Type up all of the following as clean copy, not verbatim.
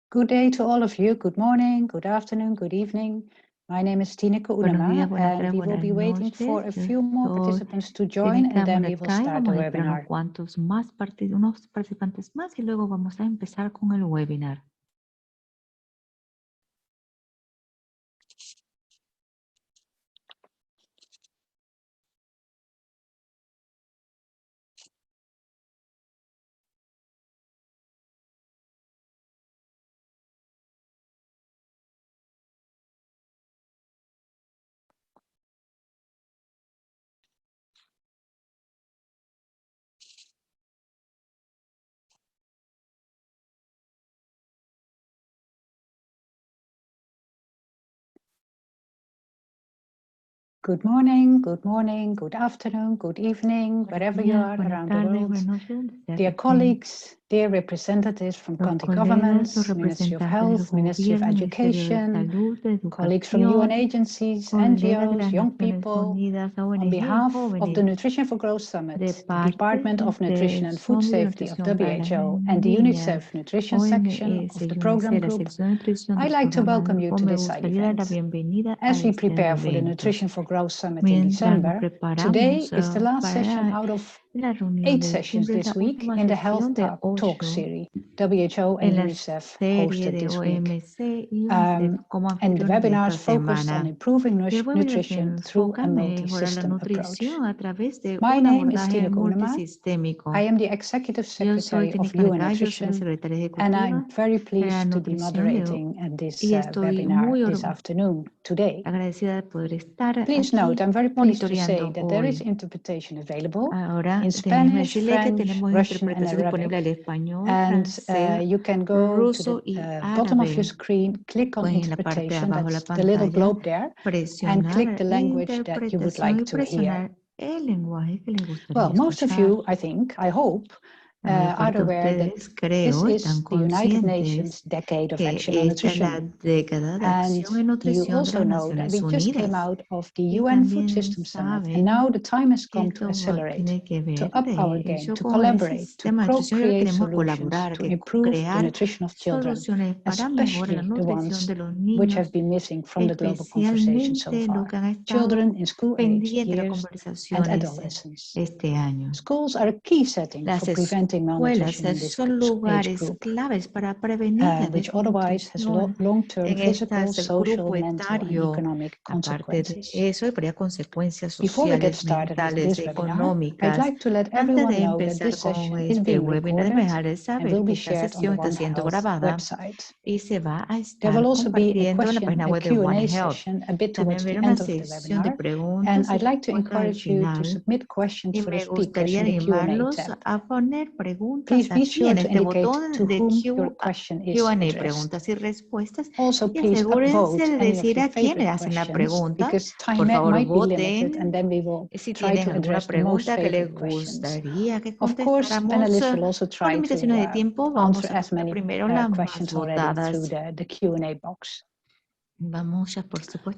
Good day to all of you. Good morning, good afternoon, good evening. My name is Tineke Unema, and we will be waiting for a few more participants to join, and then we will start the webinar. Unos participantes más y luego vamos a empezar con el webinar. Good morning, good afternoon, good evening, wherever you are around the world. Dear colleagues, dear representatives from county governments, Ministry of Health, Ministry of Education, colleagues from UN agencies, NGOs, young people, on behalf of the Nutrition for Growth Summit, the Department of Nutrition and Food Safety of WHO, and the UNICEF Nutrition Section of the Program Group, I'd like to welcome you to this side event. As we prepare for the Nutrition for Growth Summit in December, today is the last session out of 8 sessions this week in the Health Talk series WHO and UNICEF hosted this week. And the webinars focused on improving nutrition through a multi-system approach. My name is Tineke Unema. I am the Executive Secretary of UN Nutrition, and I'm very pleased to be moderating this webinar this afternoon, today. Please note, I'm very pleased to say that there is interpretation available in Spanish, French, Russian, and Arabic. And you can go to the bottom of your screen, click on interpretation, that's the little globe there, and click the language that you would like to hear. Well, most of you, I hope, are aware that this is the United Nations Decade of Action on Nutrition. And you also know that we just came out of the UN Food System Summit, and now the time has come to accelerate, to up our game, to collaborate, to co-create solutions to improve the nutrition of children, especially the ones which have been missing from the global conversation so far, children in school-age years and adolescents. Schools are a key setting for preventing malnutrition in this age group, which otherwise has long-term physical, social, mental, and economic consequences. Before we get started with this webinar, I'd like to let everyone know that this session is being recorded and will be shared on the One Health website. There will also be a Q&A session a bit towards the end of the webinar, and I'd like to encourage you to submit questions for the speakers in the Q&A tab. Please be sure to indicate to whom your question is addressed. Also, please upvote any of your favorite questions, because time might be limited, and then we will try to address the most favorite questions. Of course, panelists will also try to answer as many questions already through the Q&A box.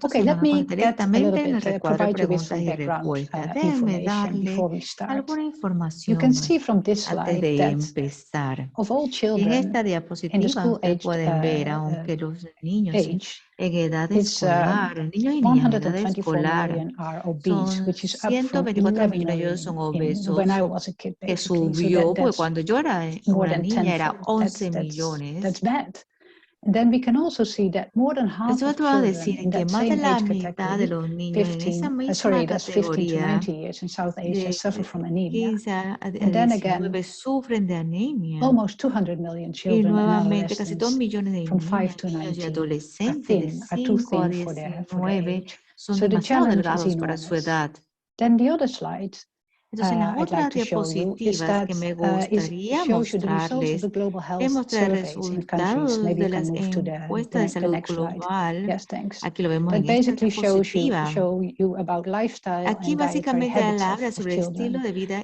Okay, let me get a little bit, provide you with some background information before we start. You can see from this slide that of all children in the school-age age, it's 124 million are obese, which is up from 11 million when I was a kid, basically. So that's more than 10. That's bad. And then we can also see that more than half of children in that same age category, 15 to 90 years in South Asia, suffer from anemia. And then again, almost 200 million children and adolescents from 5 to 19 are too thin for their age. So the challenge is enormous. Then the other slide I'd like to show you is that it shows you the results of the global health surveys in countries. Maybe you can move to the next slide. Yes, thanks. That basically show you about lifestyle and dietary habits of children.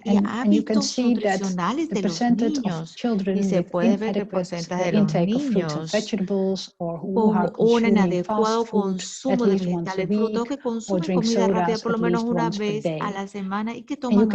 And you can see that the percentage of children with inadequate intake of fruits and vegetables, or who are consuming fast food at least once a week, or drink sodas at least once per day. And you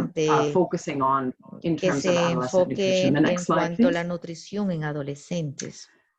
importante focusing on in que terms of se adolescent nutrition. enfoque The en next slide, cuanto a la please. nutrición en adolescentes.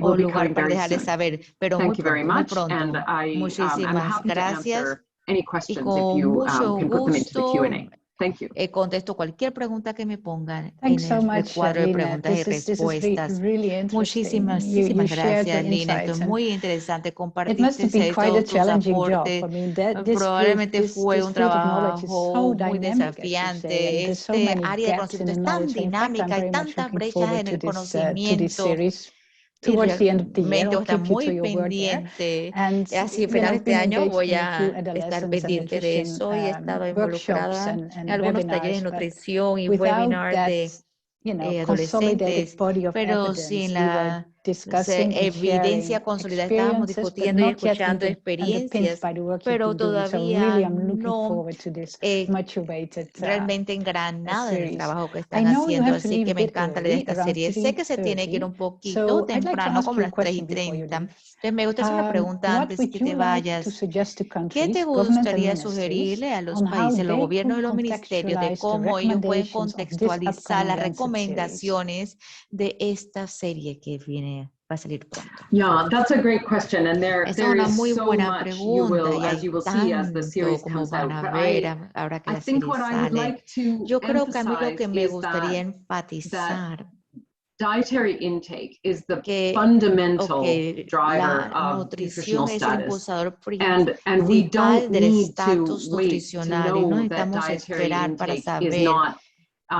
o lugar para dejarles saber, pero muy pronto, And Muchísimas I'm happy to gracias. answer any questions con if you mucho can put them into the gusto Q&A. Thank you. Contesto cualquier pregunta que me pongan Thanks en so el much, cuadro de Lina. preguntas y This is respuestas. really interesting. Muchísimas You shared your gracias, Lina. Esto insights, es and muy interesante. it must Compartiste have been quite a tus challenging job. aportes. I mean, this Probablemente fue un field of knowledge is so trabajo muy dynamic, as you say, and desafiante. there's so Este many área de gaps in conocimiento the es tan knowledge. So in fact, I'm dinámica, hay very much tantas looking brechas forward en to el this conocimiento. series. Y Towards the end of the year, realmente I'll voy a estar keep you muy to your word there. pendiente. And Así, a final de este been año engaged voy in a few a estar adolescence and pendiente de nutrition eso y he estado workshops involucrada and en algunos talleres webinars, de but nutrición y without webinars that, de consolidated adolescentes, body of pero evidence, sin we were la discussing and evidencia sharing consolidada, estábamos experiences, but discutiendo y not yet escuchando underpinned experiencias, by the work you've pero been doing. So really, todavía I'm looking no forward to this much awaited realmente engranada en el series. trabajo que I están know you haciendo, have to así leave que a me bit encanta leer early, esta around serie. Sé que se tiene que ir 3:30. un poquito So I'd like to temprano, ask como you a las question before you 3:30. leave. Entonces me gusta hacer una pregunta What antes would que you te like to vayas. suggest to ¿Qué countries, te governments and gustaría ministries sugerirle a los on how países, los they gobiernos y could los ministerios de contextualize the cómo ellos pueden recommendations of this contextualizar las upcoming Lancet series? recomendaciones de esta serie que va a salir pronto? Yeah, that's a great question, and Esa es there una is muy so buena much pregunta y as hay you will see as the tanto series como comes van out. a But ver ahora que I la think serie what I would sale. like to Yo creo que a mí lo que emphasize me is gustaría that enfatizar dietary intake is the que fundamental driver la of nutritional nutrición es el status. impulsador And we principal don't del need to estatus wait to nutricional y no know that necesitamos dietary esperar para intake is saber not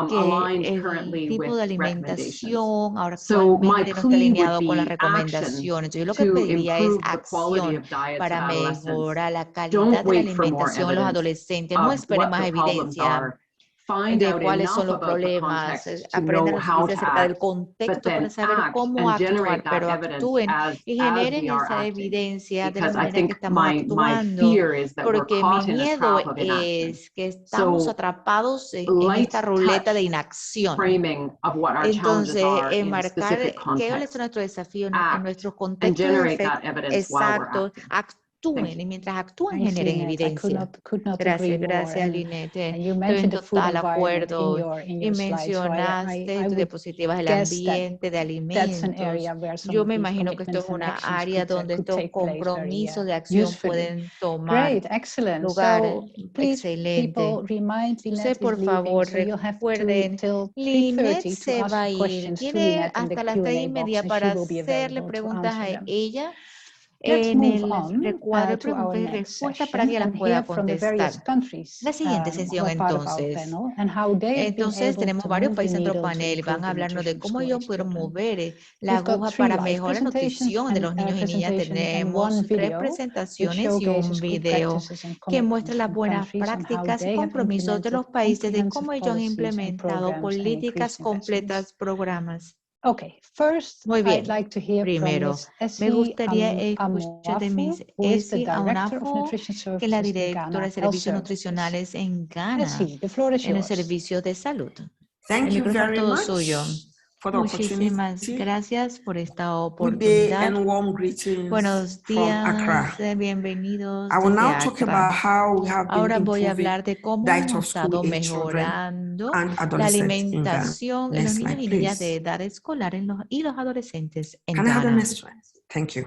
que aligned el currently tipo with de recommendations. alimentación ahora So my actualmente no está plea would alineado con las be action recomendaciones. Yo lo que to pediría es improve the quality acción of diets para in adolescents. mejorar la Don't calidad de la wait for more alimentación en los evidence adolescentes. No of espere what más the problems evidencia are. Find de out cuáles son enough los about the problemas, context to aprendan know lo how suficiente to acerca del act, but contexto para then saber act cómo and generate actuar, that pero evidence actúen y as we generen are esa acting. evidencia de la Because I manera que think estamos my actuando, fear is that we're porque mi caught in a miedo trap of inaction. es que estamos So atrapados en light esta ruleta de touch inacción. framing of what our challenges Entonces, are in marcar specific qué es context, nuestro desafío en act, nuestros and contextos generate that evidence while we're exactos, acting. Thank actúen you. y mientras actúen Thanks, generen Lynette. I evidencia. could not agree more. Gracias, Lynette. And you Estoy en mentioned the food total environment acuerdo. in Y your slide. So I mencionaste would diapositivas del guess that ambiente, de that's an alimentos. area where some Yo of me these imagino que esto es commitments and una actions área donde could estos take place very compromisos de acción usefully. pueden tomar Great, excellent. lugar. So please, Excelente. people, remind Entonces, Lynette por is leaving, favor, so you'll have to recuerden, till Lynette 3:30 to se va a ask ir. questions to Tiene Lynette in the hasta las Q&A 3:30 box, and she para will be hacerle available to preguntas answer a them. ella Let's en move el on recuadro de to our preguntas y next respuestas para que session las and pueda hear from the various contestar. countries La siguiente who sesión, are part of our entonces. panel and how they have been Entonces, able tenemos to varios move the países en nuestro needle to panel y van improve a the hablarnos de nutrition of cómo ellos school-age pudieron children. mover la We've got aguja 3 para live mejorar la presentations nutrición de los niños y niñas. and Tenemos 3 1 video which presentaciones y showcases un good video practices and que muestra commitments las from buenas countries and how prácticas y they have compromisos de implemented los países de comprehensive cómo ellos han policies and implementado programs and políticas increased investments. completas, programas. Okay, first Muy I'd bien. like to hear from Primero, Ms. me Essie gustaría escuchar de Amoafu, Miss who is the Essie Director of Aonafu, Nutrition que es la Services in directora Ghana de Health Servicios Services. Nutricionales en Ghana, Essie, the floor is en los yours. servicios de salud. Thank El you micrófono very todo much suyo. for the Muchísimas opportunity. gracias por esta Good day oportunidad. and warm greetings Buenos from días, Accra. bienvenidos I will desde now talk Accra. about how we have been Ahora voy a improving hablar de cómo diet hemos of estado school-age children mejorando and la adolescents in Ghana. alimentación en los Next niños slide, y niñas de please. edad escolar y los adolescentes en Can I have the Ghana. next slide? Thank you.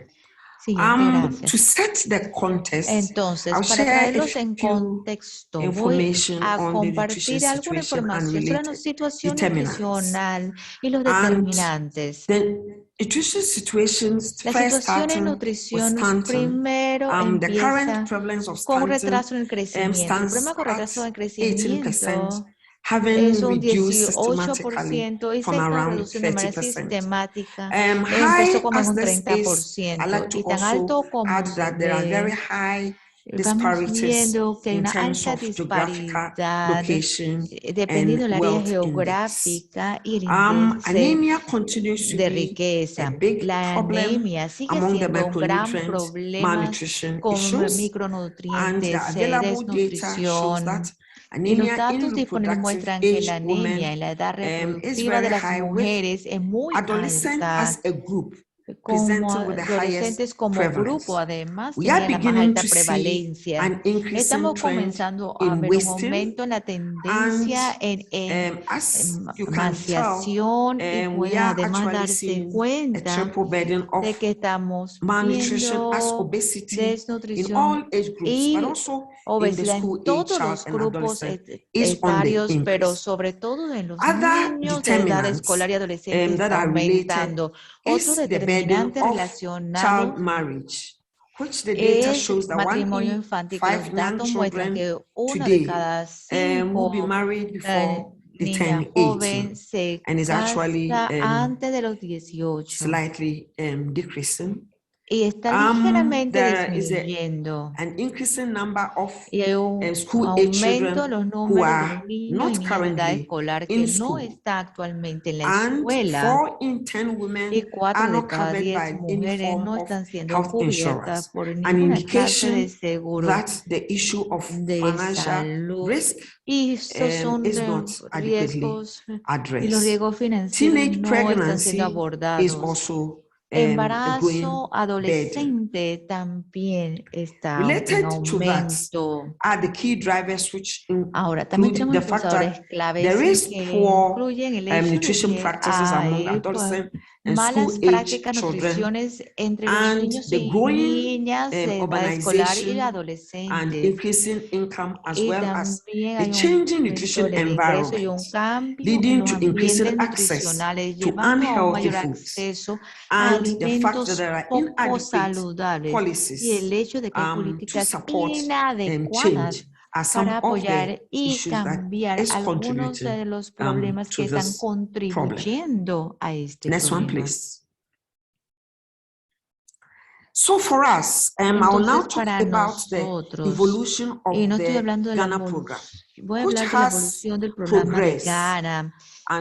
Siguiente, gracias. To set the context, Entonces, I'll para share a traerlos en few contexto, voy information a on the nutrition compartir alguna situation and información sobre la related situación determinants. nutricional y los And determinantes. the nutrition situations La first situación en starting with nutrición stunting. primero The current empieza prevalence of con stunting retraso en el crecimiento. El stands problema con at retraso en 18%, crecimiento having es un reduced systematically 18% y se from ha estado around reduciendo de manera 30%. sistemática. High Empezó como en as un this is, I 30% like to y tan also alto como add se that there are very ve. high Vamos disparities viendo que hay in una terms alta of geographical disparidad location dependiendo del and área wealth index. geográfica y el índice Anemia continues to de be a riqueza. big La problem anemia sigue among the siendo un gran micronutrients, problema malnutrition con issues, and the micronutrientes, available data shows desnutrición. that Y los anemia datos in disponibles reproductive muestran que la age anemia women en la edad is reproductiva very de las high, with mujeres es muy adolescent alta. as a group presenting with the highest adolescentes como prevalence. grupo, además, We are tenían la más beginning alta to see prevalencia. an increasing Estamos trend comenzando a in ver un wasting, aumento en la tendencia en as you can tell, emanciación y we pueden are además actually darse seeing a cuenta triple burden de of que estamos malnutrition as viendo obesity in desnutrición all age groups, but y also in the obesidad school en age todos child los and grupos adolescent is on the etarios, pero increase. sobre todo en los Other niños de edad determinants escolar y adolescente that está are related aumentando. Otro is the burden determinante of relacionado child marriage, which the data es shows that matrimonio 1 in infantil, que 5 los young datos muestran children que uno de today cada will be 5 married before they niña turn joven 18, se and is actually casa antes de los 18 slightly decreasing. y está ligeramente There is disminuyendo. an increasing number of Y hay un school age aumento en children los who números de are los niños y not niñas de edad currently escolar que in no school, está actualmente en la and escuela. 4 in 10 Y women 4 are de not cada covered 10 by any mujeres form no of están siendo health cubiertas insurance, por an ninguna clase de indication seguro that the issue of de financial salud. risk Y estos son is not adequately riesgos y los addressed. riesgos financieros Teenage no están siendo pregnancy is abordados. also a growing Embarazo burden. adolescente también está en Related to that aumento. are the key drivers which Ahora, también include tenemos the fact impulsadores that claves there is que poor incluyen el hecho de nutrition que practices among hay adolescent and school malas age prácticas children, nutriciones entre los and niños the y growing niñas de edad escolar y urbanization and adolescentes. increasing income, as Y well as también the hay un changing aumento nutrition del ingreso y un environment, cambio en leading los to increasing ambientes access nutricionales, to llevando a un unhealthy mayor foods, acceso a and the fact that alimentos there are poco inadequate saludables y policies el hecho de que hay to políticas support inadecuadas change are some para of the apoyar y issues that cambiar is algunos contributing de los problemas to que están this problem. contribuyendo a este Next one, problema. please. So for us, I will now Entonces, talk para about the nosotros, evolution y of no estoy the hablando de la Ghana program, voy a which hablar de la has evolución del programa de progressed Ghana,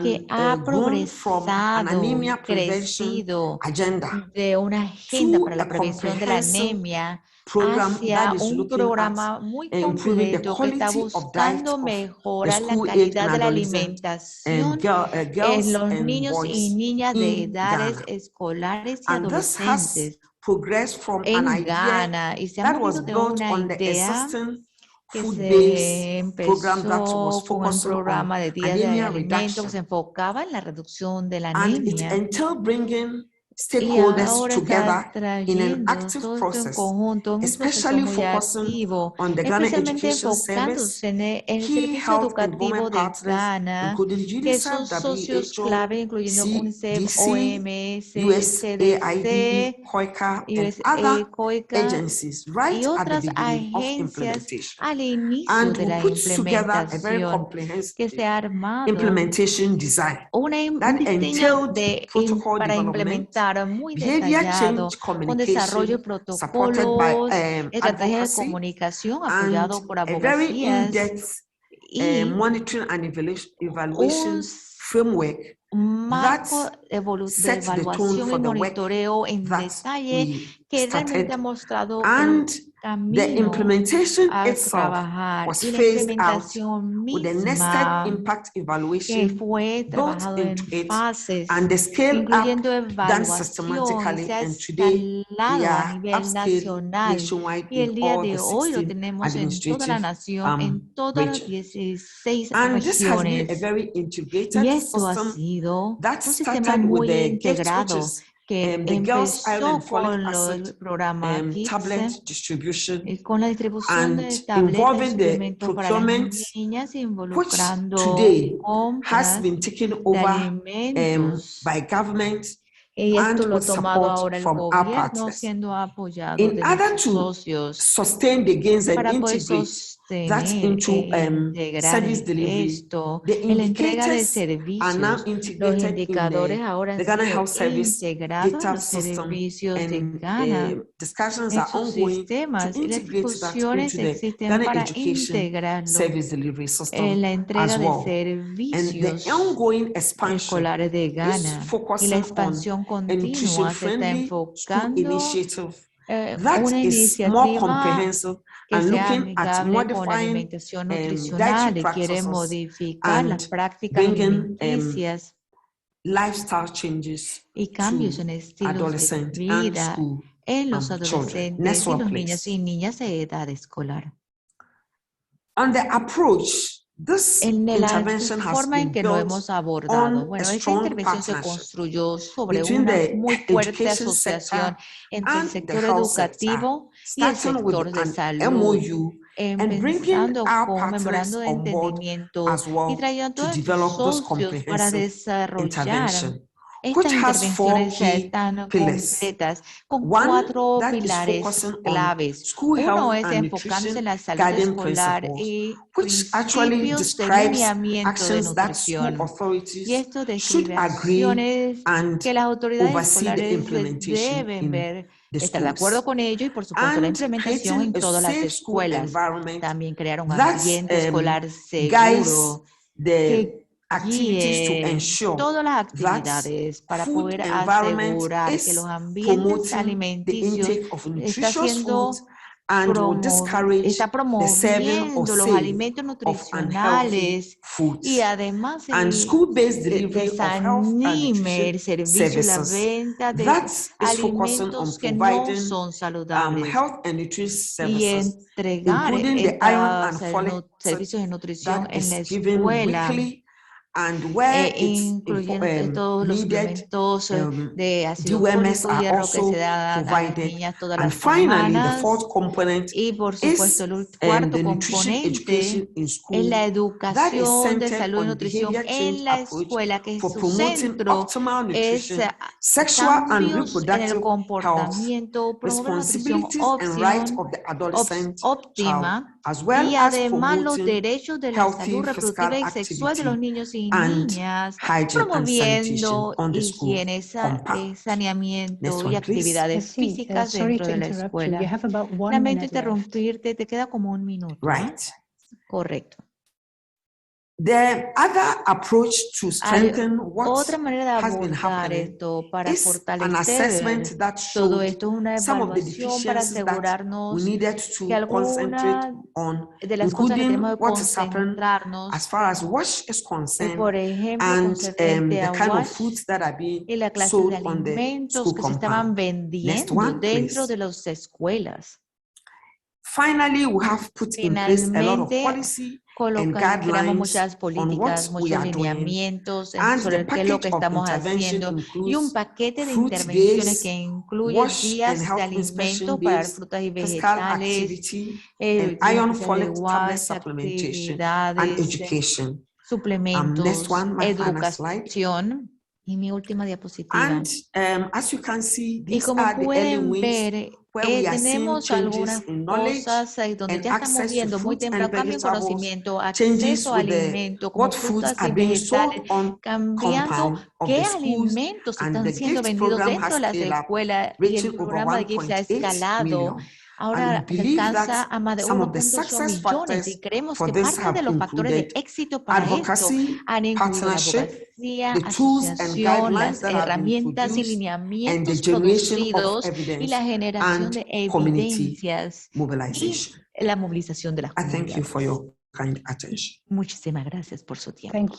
que and ha grown from an progresado, anemia prevention crecido agenda de una agenda to para la a prevención de la comprehensive anemia program hacia that is un looking at programa muy improving the completo que está quality of diet buscando of mejorar la school age calidad and de la adolescent alimentación en girls los and niños y boys niñas de in edades Ghana. escolares y And this has adolescentes progressed from an en idea Ghana y se ha that was movido de built una on the idea existing que food-based se program that was empezó con un focusing on programa de días de anemia alimento que se reduction. enfocaba en la reducción de la And it anemia. entailed bringing Y stakeholders ahora together está in an trayendo active todo esto en process, conjunto, en un proceso especially muy focusing activo, on the Ghana especialmente Education Service, enfocándose en el key servicio health and educativo government de partners, Ghana, including que son UNICEF, socios WHO, clave, incluyendo UNICEF, CDC, OMS, USAID, CDC, COICA, and USA, other COICA agencies right y at the otras beginning of agencias implementation. al inicio And de we la put together a very implementación, que comprehensive se ha armado implementation design un that diseño entailed protocol para development, implementar muy behavior detallado, change con desarrollo communication de supported by protocolos, estrategias de advocacy, comunicación and apoyado por a very abogacías in-depth y monitoring and evaluation un framework marco that de sets the tone evaluación y for the work monitoreo en that detalle we que realmente ha started. mostrado And el the camino implementation a itself trabajar was y la phased out implementación with the nested misma impact que evaluation fue built trabajado en into it fases, and the scale up incluyendo done evaluación, y systematically. se ha And today we escalado a are nivel upscale nacional. nationwide Y el in día all de the hoy lo 16 tenemos en toda la administrative nación, en todas las regions. 16 And this has been a regiones. very Y integrated esto ha system sido that un sistema started with muy the GIFT, which integrado is que the Girls Iron empezó and Folic con Acid el programa GIFT, tablet distribution y con la distribución and de tabletas y involving the suplementos para las procurement, niñas, which involucrando today has compras been taken de over alimentos. by government Y esto and lo ha with tomado support ahora el from our gobierno, partners. siendo apoyado In de order nuestros to socios, sustain the gains and para poder integrate that sostener into e integrar service delivery. esto The en la entrega de indicators are now servicios. Los integrated in indicadores ahora han the Ghana sido Health Service integrados a data los system, servicios de and Ghana. discussions are Estos ongoing to sistemas y las integrate that discusiones into the existen Ghana para Education integrarlo Service Delivery en System la entrega as de well. And the servicios ongoing expansion escolares de is Ghana. Y focusing la on expansión a continua se está nutrition-friendly school enfocando initiative una that is more iniciativa comprehensive que and sea looking at amigable con modifying alimentación dietary nutricional y quiere practices modificar las and prácticas bringing alimenticias lifestyle changes y cambios to en estilos de adolescent and vida school en los children. adolescentes Next y one, los niños please. y niñas de edad escolar. On the approach, this En la intervention has forma en been que lo built hemos abordado, on a bueno, esta strong intervención se partnership construyó sobre between una the muy fuerte education asociación sector entre el and the sector health sector, educativo y el starting with sector de an salud, MOU and bringing empezando our con un partners memorando de on board entendimiento as well y trayendo a to todos sus develop this socios para comprehensive desarrollar intervention, which estas has 4 intervenciones key tan pillars. completas con One 4 that is pilares focusing on claves. school Uno health es and enfocándose en nutrition la salud guiding escolar principles, y which actually principios de describes lineamiento de actions that school nutrición. Y authorities esto should describe agree acciones and que las autoridades oversee the escolares implementation deben in ver, the estar de acuerdo schools. con ello y, por supuesto, la And implementación creating en a todas las safe school escuelas. environment También crear un that ambiente escolar guides seguro the que activities to guíe ensure todas las that actividades para food poder environment asegurar que is los ambientes promoting the alimenticios intake of está nutritious foods and will discourage está the serving or promoviendo los sale alimentos of unhealthy nutricionales foods. y además And school-based delivery of health and desanime nutrition el servicio y la services venta de that is focusing on alimentos que no providing son saludables health and nutrition y services, entregar including the iron and estos folic servicios de nutrición that en la is given escuela, weekly and where it's incluyendo todos los needed. suplementos de ácido DOMS fólico y are hierro que also se dan a las provided. niñas todas And las finally, the semanas. fourth component Y por is supuesto, el cuarto the nutrition education componente in es school la that is educación de centered salud y on nutrición behavior change en la approach escuela, que for su promoting centro optimal es nutrition, sexual and cambios en el reproductive health, comportamiento, promover una nutrición responsibilities and rights of the adolescent child, óptima as well y as además los promoting derechos de la salud healthy physical reproductiva y sexual de los activity niños y and niñas, hygiene and sanitation promoviendo on the school higiene, compound. Next saneamiento y one, please. actividades Sí, físicas sorry dentro to de la interrupt you. You escuela. have about 1 Lamento minute left. interrumpirte, te queda como 1 minuto. Right. Correcto. The other approach to Hay strengthen what otra manera de has been abordar happening esto para is an assessment fortalecer that todo showed esto, es una some of the evaluación para deficiencies that we asegurarnos needed que to concentrate algunas on, de las cosas que tenemos including que what is happening concentrarnos, as far as WASH is concerned por ejemplo, and concerniente the a kind of WASH foods that are being y la clase sold de on the alimentos school que se estaban compound. Next vendiendo one, dentro please. de las escuelas. Finally, we have put in place a lot of Finalmente, policy and creamos guidelines muchas on políticas, what we muchos are doing, lineamientos and sobre the qué es lo que package of estamos intervention haciendo y un includes paquete de fruit intervenciones days, que incluye WASH and días de health inspection alimentos para days, frutas y physical vegetales, activity, días and iron especiales de folic tablet WASH, supplementation and actividades, education. Next suplementos, one, my final slide. educación. Y mi última diapositiva. And as you can see, Y these como are the early pueden wins ver, where we are seeing tenemos changes algunas in knowledge cosas donde and ya estamos access to viendo muy fruits temprano and cambio en vegetables, conocimiento, changes acceso a with the alimentos como what foods frutas are y being sold vegetales, on cambiando compound of qué the schools, alimentos and están the siendo GIFT vendidos program dentro has de las scaled up, escuelas y el reaching over programa de GIFT se ha 1.8 escalado. million. Ahora And we believe alcanza that a más de some of the 1.8 success millones y factors creemos for que this parte de have los factores de included éxito para esto advocacy, han incluido la partnership, abogacía, the tools and asociación, guidelines las that have been herramientas y produced, and the lineamientos generation of producidos y evidence la generación and de community evidencias y mobilization. la movilización de las I thank you for comunidades. your kind attention. Muchísimas gracias por su tiempo. Thank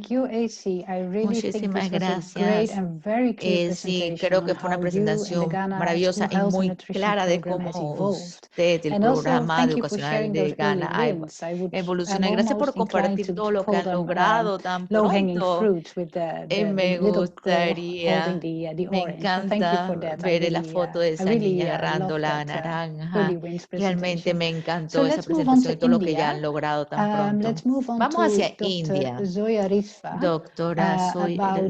you, AC. I really think Muchísimas this was a great gracias. and very clear Sí, presentation creo que on fue una how you and the presentación Ghana maravillosa School y Health and muy Nutrition clara de Program has cómo evolved. usted, el And also, programa thank you for educacional sharing de those early Ghana, ha wins. evolucionado. I'm Y gracias por almost inclined compartir todo lo que call han them logrado tan low-hanging pronto. fruits with the Me little girl holding gustaría, the me orange. So thank you for encanta that. ver la foto de I esa really niña agarrando love la that naranja. early wins Realmente presentation. me So encantó esa let's move on presentación to y todo lo que ya India. han logrado tan pronto. Let's move on Vamos to hacia Dr. India. Zoya Rifa. Doctora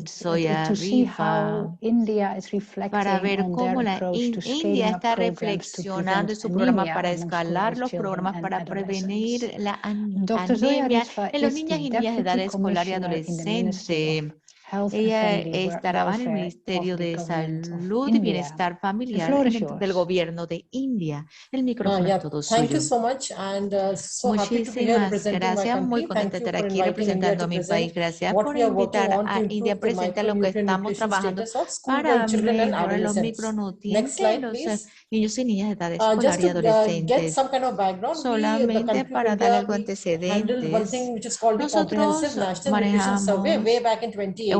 Zoya To see Rifa, how India is para reflecting ver on their cómo la approach to India scaling up está programs to reflexionando en prevent su programa anemia para among escalar school-aged los children programas and para adolescents. prevenir la Dr. Zoya anemia Rifa en los is niños the y niñas de edad Deputy escolar y Commissioner in the Ministry of adolescente. Health and Ella Family estará en el Welfare Ministerio of the de Government of Salud y India. Bienestar The Familiar floor is del yours. gobierno de India. El micrófono es todo Thank you suyo. so much, and so happy to be here Muchísimas representing my gracias, muy country. contenta Thank de you estar for aquí inviting India representando a to mi present país. Gracias what por we are working invitar on to a India a improve the presentar lo que micronutrient estamos nutrition trabajando status of para school-going children and mejorar los adolescents. Next micronutrientes de slide, los please. niños y niñas de edad escolar Just y to get adolescentes. some kind of background, the Solamente country of para dar India, algo we handled one antecedentes, thing which is called the nosotros Comprehensive National Nutrition Survey manejamos way back in 2018.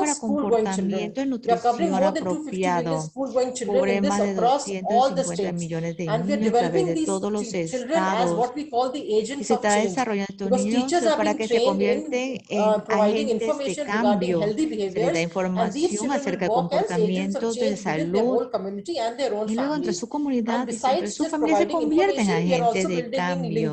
para comportamiento y nutrición apropiado. Cubre más de 250 millones de niños a través de todos los estados. Y se está desarrollando estos niños para que se convierten en agentes de cambio. Se les da información acerca del comportamiento de salud. Y luego entre su comunidad y entre su familia se convierten en agentes de cambio.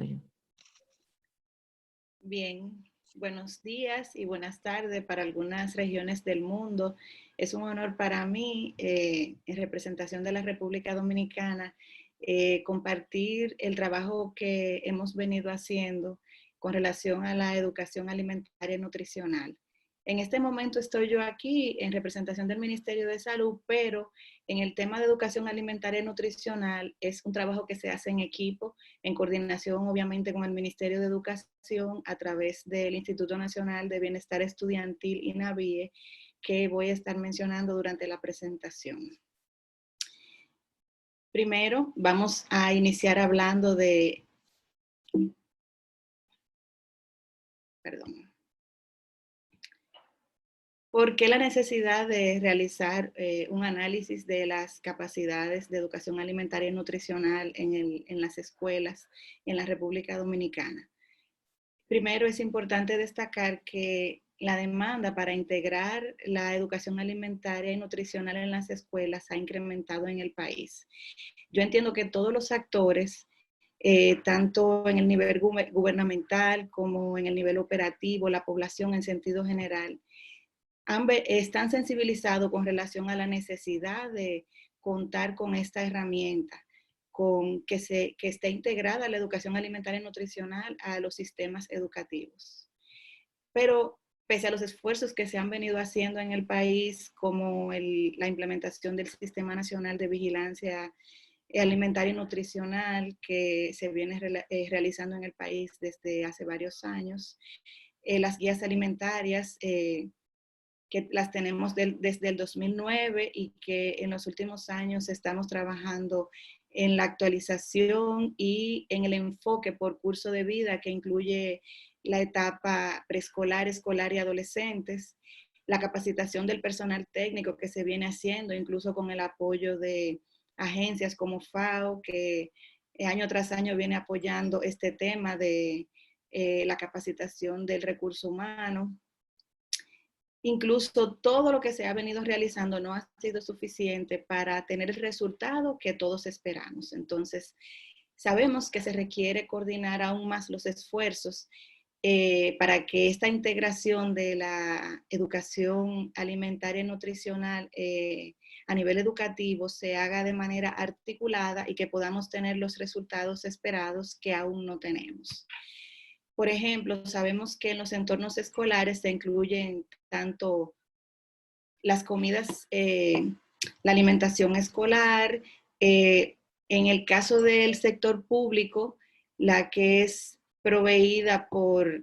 suyo. Bien, buenos días y buenas tardes para algunas regiones del mundo. Es un honor para mí, en representación de la República Dominicana, compartir el trabajo que hemos venido haciendo con relación a la educación alimentaria y nutricional. En este momento estoy yo aquí en representación del Ministerio de Salud, pero en el tema de educación alimentaria y nutricional es un trabajo que se hace en equipo, en coordinación obviamente con el Ministerio de Educación a través del Instituto Nacional de Bienestar Estudiantil, INAVIE, que voy a estar mencionando durante la presentación. Primero, vamos a iniciar hablando de... Perdón. ¿Por qué la necesidad de realizar un análisis de las capacidades de educación alimentaria y nutricional en las escuelas en la República Dominicana? Primero, es importante destacar que la demanda para integrar la educación alimentaria y nutricional en las escuelas ha incrementado en el país. Yo entiendo que todos los actores, tanto en el nivel gubernamental como en el nivel operativo, la población en sentido general, están sensibilizados con relación a la necesidad de contar con esta herramienta, con que esté integrada la educación alimentaria y nutricional a los sistemas educativos. Pero pese a los esfuerzos que se han venido haciendo en el país, como la implementación del Sistema Nacional de Vigilancia Alimentaria y Nutricional que se viene realizando en el país desde hace varios años, las guías alimentarias, que las tenemos desde el 2009 y que en los últimos años estamos trabajando en la actualización y en el enfoque por curso de vida que incluye la etapa preescolar, escolar y adolescentes, la capacitación del personal técnico que se viene haciendo, incluso con el apoyo de agencias como FAO, que año tras año viene apoyando este tema de la capacitación del recurso humano. Incluso todo lo que se ha venido realizando no ha sido suficiente para tener el resultado que todos esperamos. Entonces, sabemos que se requiere coordinar aún más los esfuerzos para que esta integración de la educación alimentaria y nutricional a nivel educativo se haga de manera articulada y que podamos tener los resultados esperados que aún no tenemos. Por ejemplo, sabemos que en los entornos escolares se incluyen tanto las comidas, la alimentación escolar, en el caso del sector público, la que es proveída por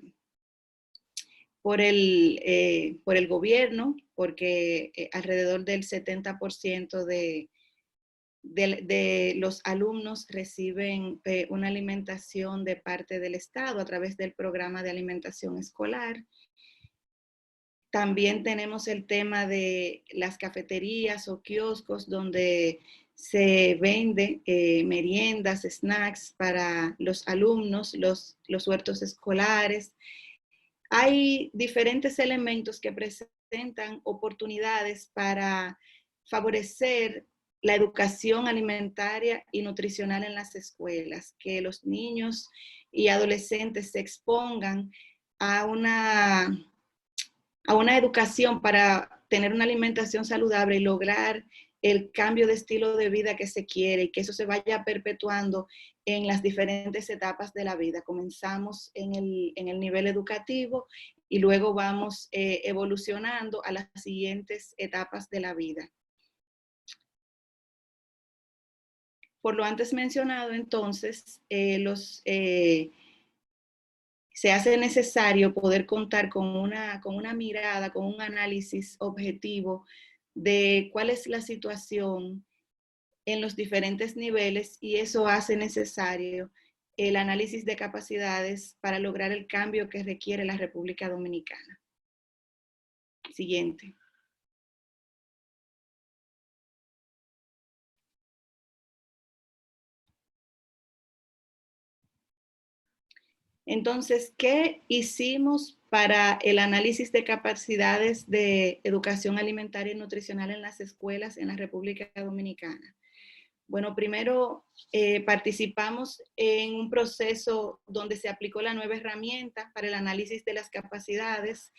el gobierno, porque alrededor del 70% de los alumnos reciben una alimentación de parte del Estado a través del programa de alimentación escolar. También tenemos el tema de las cafeterías o kioscos donde se vende meriendas, snacks para los alumnos, los huertos escolares. Hay diferentes elementos que presentan oportunidades para favorecer la educación alimentaria y nutricional en las escuelas, que los niños y adolescentes se expongan a una educación para tener una alimentación saludable y lograr el cambio de estilo de vida que se quiere y que eso se vaya perpetuando en las diferentes etapas de la vida. Comenzamos en el nivel educativo y luego vamos evolucionando a las siguientes etapas de la vida. Por lo antes mencionado, entonces, se hace necesario poder contar con una mirada, con un análisis objetivo de cuál es la situación en los diferentes niveles y eso hace necesario el análisis de capacidades para lograr el cambio que requiere la República Dominicana. Siguiente. Entonces, ¿qué hicimos para el análisis de capacidades de educación alimentaria y nutricional en las escuelas en la República Dominicana? Bueno, primero participamos en un proceso donde se aplicó la nueva herramienta para el análisis de las capacidades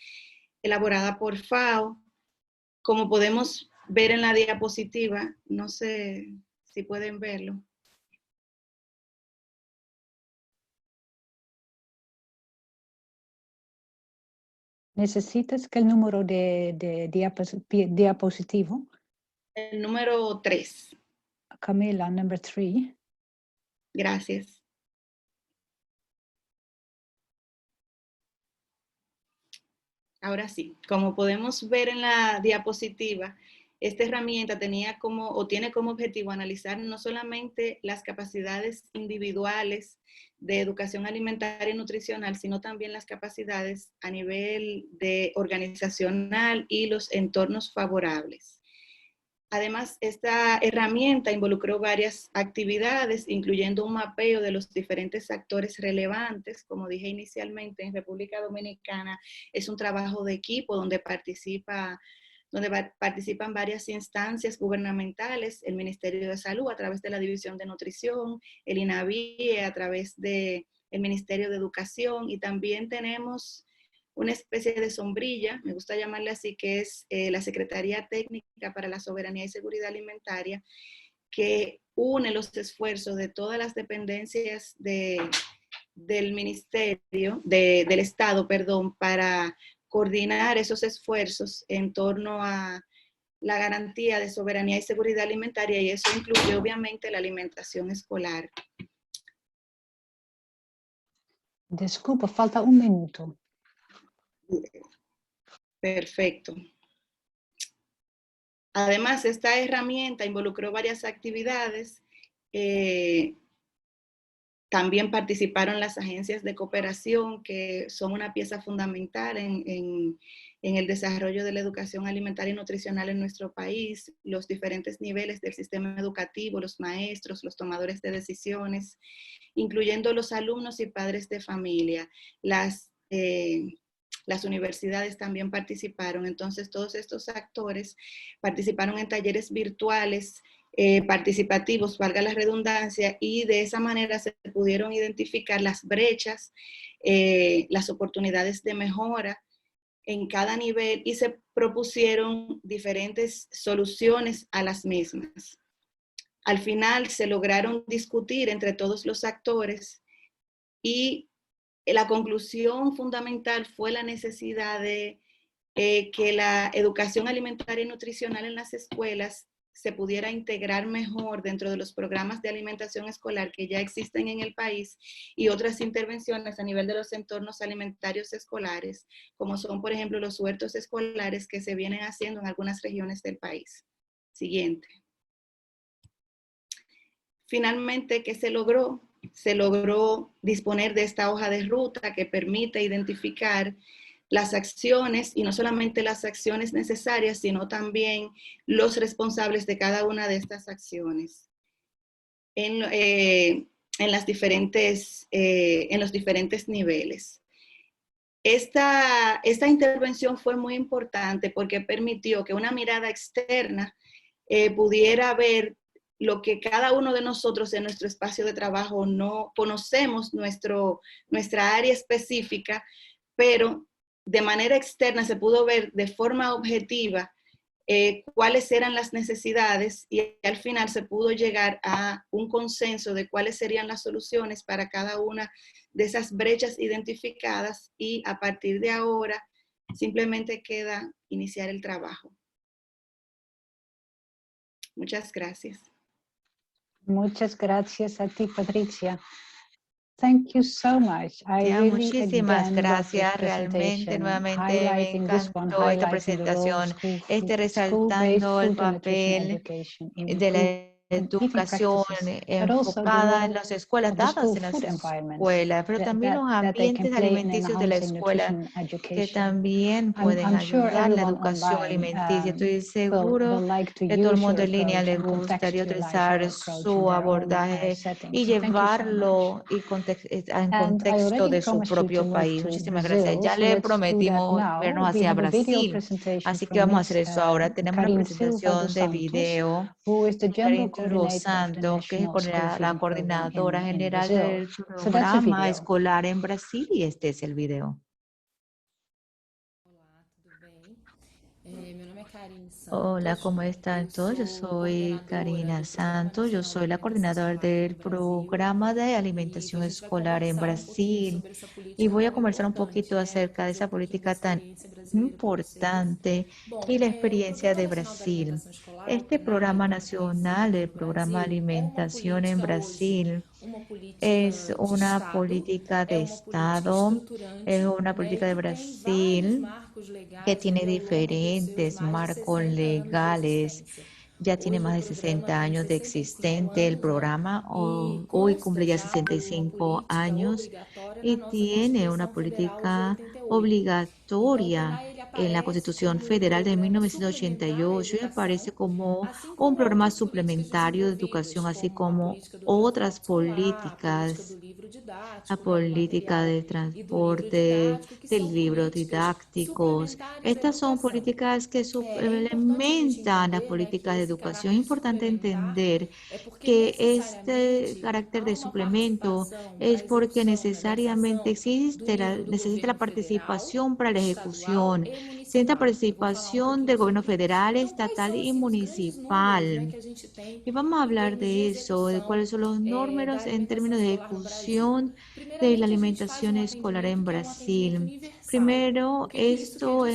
elaborada por FAO. Como podemos ver en la diapositiva, no sé si pueden verlo. ¿Necesitas que el número de diapositivo? El número 3. Camila, number 3. Gracias. Ahora sí, como podemos ver en la diapositiva, esta herramienta tiene como objetivo analizar no solamente las capacidades individuales de educación alimentaria y nutricional, sino también las capacidades a nivel organizacional y los entornos favorables. Además, esta herramienta involucró varias actividades, incluyendo un mapeo de los diferentes actores relevantes. Como dije inicialmente, en República Dominicana es un trabajo de equipo donde participan varias instancias gubernamentales, el Ministerio de Salud a través de la División de Nutrición, el INAVIE a través del Ministerio de Educación, y también tenemos una especie de sombrilla, me gusta llamarle así, que es la Secretaría Técnica para la Soberanía y Seguridad Alimentaria, que une los esfuerzos de todas las dependencias del Ministerio, del Estado, perdón, para coordinar esos esfuerzos en torno a la garantía de soberanía y seguridad alimentaria, y eso incluye obviamente la alimentación escolar. Disculpa, falta un minuto. Perfecto. Además, esta herramienta involucró varias actividades. También participaron las agencias de cooperación, que son una pieza fundamental en el desarrollo de la educación alimentaria y nutricional en nuestro país, los diferentes niveles del sistema educativo, los maestros, los tomadores de decisiones, incluyendo los alumnos y padres de familia. Las universidades también participaron. Entonces, todos estos actores participaron en talleres virtuales participativos, valga la redundancia, y de esa manera se pudieron identificar las brechas, las oportunidades de mejora en cada nivel, y se propusieron diferentes soluciones a las mismas. Al final se lograron discutir entre todos los actores, y la conclusión fundamental fue la necesidad de que la educación alimentaria y nutricional en las escuelas se pudiera integrar mejor dentro de los programas de alimentación escolar que ya existen en el país, y otras intervenciones a nivel de los entornos alimentarios escolares, como son, por ejemplo, los huertos escolares que se vienen haciendo en algunas regiones del país. Siguiente. Finalmente, ¿qué se logró? Se logró disponer de esta hoja de ruta que permite identificar las acciones, y no solamente las acciones necesarias, sino también los responsables de cada una de estas acciones en los diferentes niveles. Esta intervención fue muy importante porque permitió que una mirada externa pudiera ver lo que cada uno de nosotros en nuestro espacio de trabajo no conocemos, nuestra área específica, pero de manera externa se pudo ver de forma objetiva cuáles eran las necesidades, y al final se pudo llegar a un consenso de cuáles serían las soluciones para cada una de esas brechas identificadas, y a partir de ahora simplemente queda iniciar el trabajo. Muchas gracias. Muchas gracias a ti, Patricia. Thank you so much. Muchísimas gracias. Realmente, nuevamente, me encantó esta presentación, resaltando el papel de la educación enfocada en las escuelas, dadas en las escuelas, pero también los ambientes alimenticios de la escuela que también pueden ayudar a la educación alimenticia. Estoy seguro que todo el mundo en línea le gustaría utilizar su abordaje y llevarlo en contexto de su propio país. Muchísimas gracias. Ya le prometimos vernos hacia Brasil, así que vamos a hacer eso ahora. Tenemos una presentación de video. Dos Santos, que es la coordinadora general del programa escolar en Brasil, y este es el video. Olá, tudo bem? Meu nome é Hola, ¿cómo están todos? Yo soy Karina Santos, yo soy la coordinadora del programa de alimentación escolar en Brasil y voy a conversar un poquito acerca de esa política tan importante y la experiencia de Brasil. Este programa nacional, el programa Alimentación en Brasil, es una política de Estado, es una política de Brasil que tiene diferentes marcos legales. Ya tiene más de 60 años de existente el programa, hoy cumple ya 65 años y tiene una política obligatoria en la Constitución Federal de 1988 y aparece como un programa suplementario de educación, así como otras políticas, la política de transporte, de libros didácticos. Estas son políticas que suplementan las políticas de educación. Es importante entender que este carácter de suplemento es porque necesariamente necesita la participación para la ejecución, necesita participación del gobierno federal, estatal y municipal. Y vamos a hablar de eso, de cuáles son los números en términos de ejecución de la alimentación escolar en Brasil. Primero, esto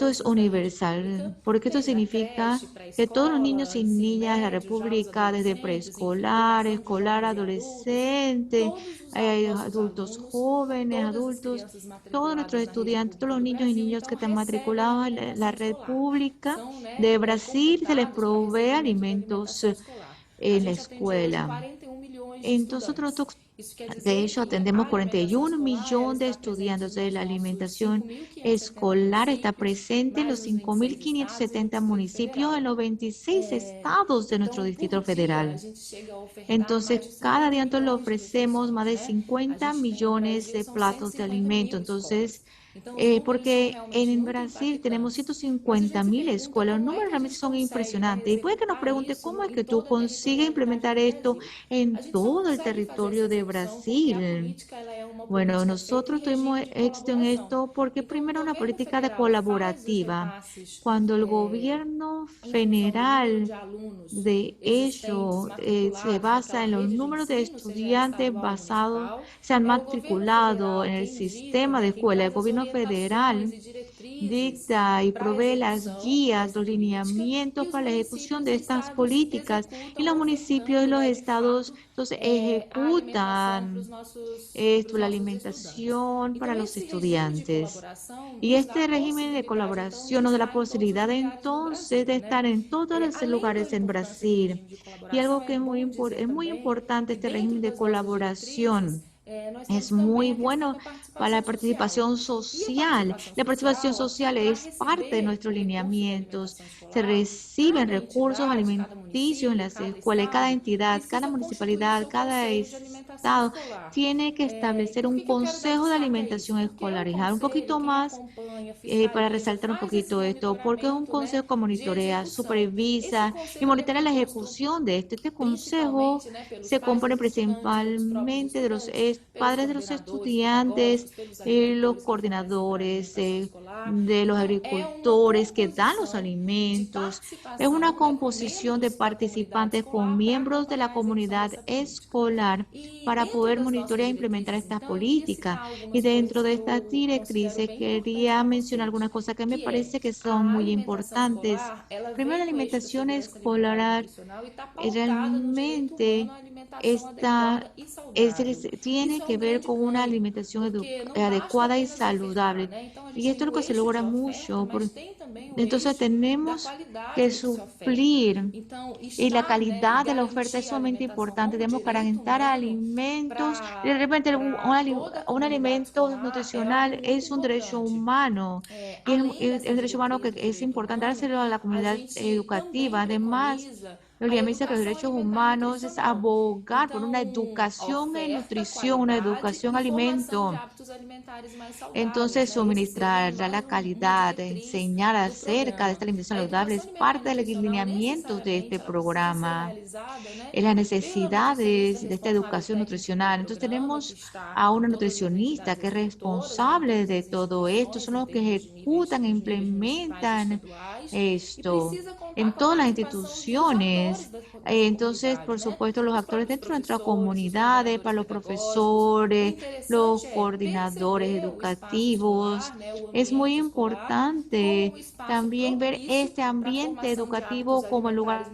es universal, porque esto significa que todos los niños y niñas de la República, desde preescolar, escolar, adolescente, adultos jóvenes, adultos, todos nuestros estudiantes, todos los niños y niñas que están matriculados en la República de Brasil, se les provee alimentos en la escuela. Entonces, nosotros, de hecho, atendemos 41 millones de estudiantes. De la alimentación escolar está presente en los 5.570 municipios en los 26 estados de nuestro Distrito Federal. Entonces, cada día nosotros le ofrecemos más de 50 millones de platos de alimento. Entonces, porque en Brasil tenemos 150.000 escuelas, los números realmente son impresionantes. Y puede que nos pregunte cómo es que tú consigues implementar esto en todo el territorio de Brasil. Bueno, nosotros tuvimos éxito en esto porque primero una política de colaborativa. Cuando el gobierno federal de hecho se basa en los números de estudiantes se han matriculado en el sistema de escuela. El gobierno federal dicta y provee las guías, los lineamientos para la ejecución de estas políticas y los municipios y los estados entonces ejecutan esto, la alimentación para los estudiantes. Y este régimen de colaboración nos da la posibilidad entonces de estar en todos los lugares en Brasil. Y algo que es muy importante, este régimen de colaboración. Es muy bueno para la participación social. La participación social es parte de nuestros lineamientos. Se reciben recursos alimenticios en las escuelas. Cada entidad, cada municipalidad, cada estado tiene que establecer un consejo de alimentación escolar. Y un poquito más para resaltar un poquito esto, porque es un consejo que monitorea, supervisa y monitorea la ejecución de esto. Este consejo se compone principalmente de los padres de los estudiantes, los coordinadores, de los agricultores que dan los alimentos. Es una composición de participantes con miembros de la comunidad escolar para poder monitorear e implementar estas políticas. Y dentro de estas directrices quería mencionar algunas cosas que me parece que son muy importantes. Primero, la alimentación escolar realmente tiene que ver con una alimentación adecuada y saludable. Y esto es lo que se logra mucho. Entonces tenemos que suplir y la calidad de la oferta es sumamente importante. Tenemos que garantir alimentos. De repente un alimento nutricional es un derecho humano. Y es un derecho humano que es importante dárselo a la comunidad educativa. Además, lo que dice que los derechos humanos es abogar por una educación en nutrición, una educación en alimento. Entonces, suministrar la calidad, enseñar acerca de esta alimentación saludable es parte de los lineamientos de este programa. Es las necesidades de esta educación nutricional. Entonces, tenemos a una nutricionista que es responsable de todo esto. Son los que ejecutan e implementan esto en todas las instituciones. Entonces, por supuesto, los actores dentro de nuestras comunidades, para los profesores, los coordinadores educativos. Es muy importante también ver este ambiente educativo como el lugar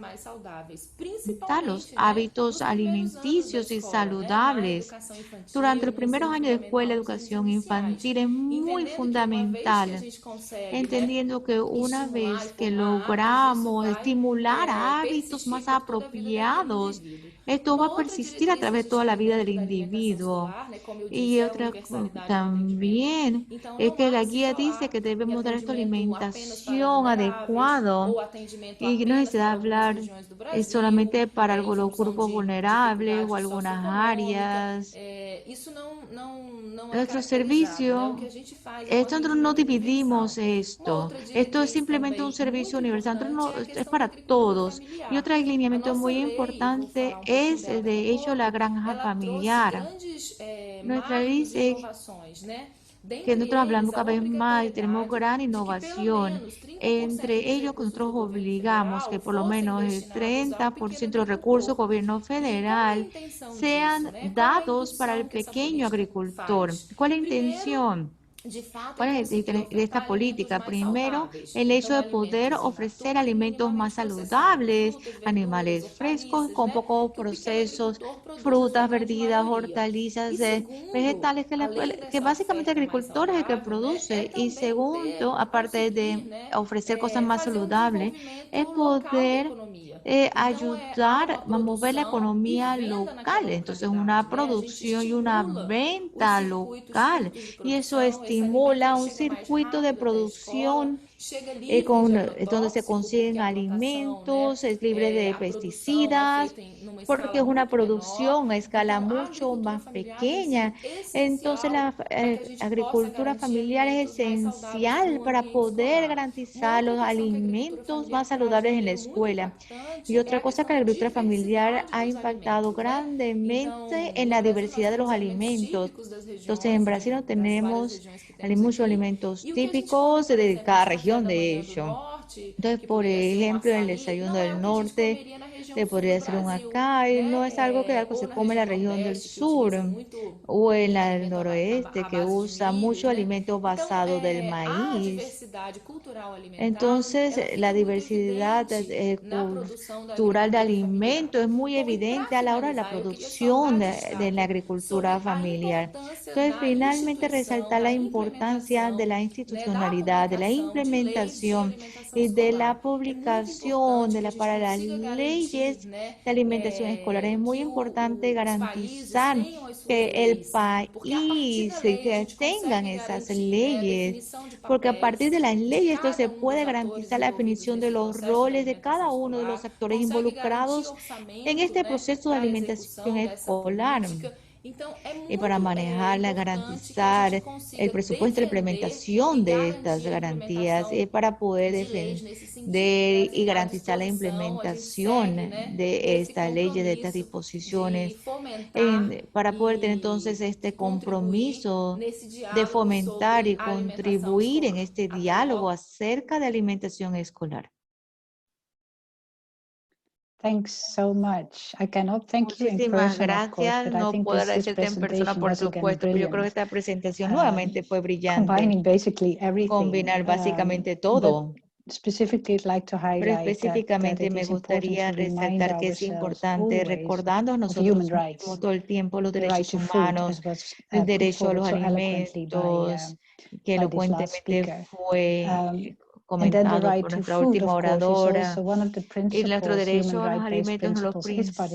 de los hábitos alimenticios y saludables. Durante los primeros años de escuela, educación infantil es muy fundamental, entendiendo que una vez que logramos estimular hábitos más apropiados, esto va a persistir a través de toda la vida del individuo. Y otra también es que la guía dice que debemos dar esta alimentación adecuada y no necesita hablar solamente para los grupos vulnerables o algunas áreas. Nuestro servicio, nosotros no dividimos esto. Esto es simplemente un servicio universal. Es para todos. Y otro alineamiento muy importante es, de hecho, la granja familiar. Nuestra dice que nosotros hablamos cada vez más y tenemos gran innovación. Entre ellos, nosotros obligamos que por lo menos el 30% de los recursos del gobierno federal sean dados para el pequeño agricultor. ¿Cuál es la intención? ¿Cuál es de esta política? Primero, el hecho de poder ofrecer alimentos más saludables, animales frescos con pocos procesos, frutas, verduras, hortalizas, vegetales, que básicamente el agricultor es el que produce. Y segundo, aparte de ofrecer cosas más saludables, es poder ayudar a mover la economía local. Entonces, una producción y una venta local. Y eso estimula un circuito de producción donde se consiguen alimentos, es libre de pesticidas, porque es una producción a escala mucho más pequeña. Entonces, la agricultura familiar es esencial para poder garantizar los alimentos más saludables en la escuela. Y otra cosa que la agricultura familiar ha impactado grandemente en la diversidad de los alimentos. Entonces, en Brasil no tenemos muchos alimentos típicos de cada región, de hecho. Entonces, por ejemplo, el desayuno del norte podría ser un acai, no es algo que se come en la región del sur o en el noroeste, que usa mucho alimento basado del maíz. Entonces, la diversidad cultural de alimentos es muy evidente a la hora de la producción de la agricultura familiar. Entonces, finalmente, resaltar la importancia de la institucionalidad, de la implementación y de la publicación para las leyes de alimentación escolar. Es muy importante garantizar que el país que tengan esas leyes, porque a partir de las leyes esto se puede garantizar la definición de los roles de cada uno de los actores involucrados en este proceso de alimentación escolar. Y para manejarla, garantizar el presupuesto de implementación de estas garantías, para poder defender y garantizar la implementación de estas leyes, de estas disposiciones, para poder tener entonces este compromiso de fomentar y contribuir en este diálogo acerca de alimentación escolar. Thanks so much. I cannot thank you in Muchísimas person, of course, gracias. but I No think puedo this agradecerte en persona, presentation por was again supuesto, pero yo creo que brilliant. esta presentación nuevamente fue brillante. Combining basically everything. Combinar básicamente todo. Specifically, I'd like to Pero highlight that específicamente it me is important gustaría to remind resaltar que es ourselves importante always recordarnos of nosotros human rights, mismos todo el tiempo los the right derechos to food, humanos, as was el put derecho a forward los so eloquently alimentos, que by this last elocuentemente speaker. fue comentado por nuestra última oradora. Y nuestro derecho a los alimentos, uno de los principios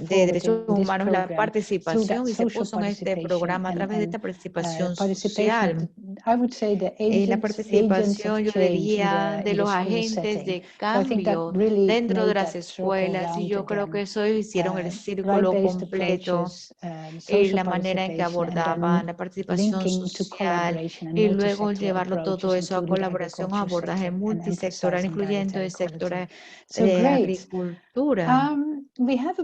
de derechos humanos, la participación, y se puso en este programa a través de esta participación social. La participación, yo diría, de los agentes de cambio dentro de las escuelas, y yo creo que eso hicieron el círculo completo, y la manera en que abordaban la participación social, y luego llevarlo todo eso a colaboración, a abordaje multisectoral, incluyendo el sector de agricultura. Muy bien,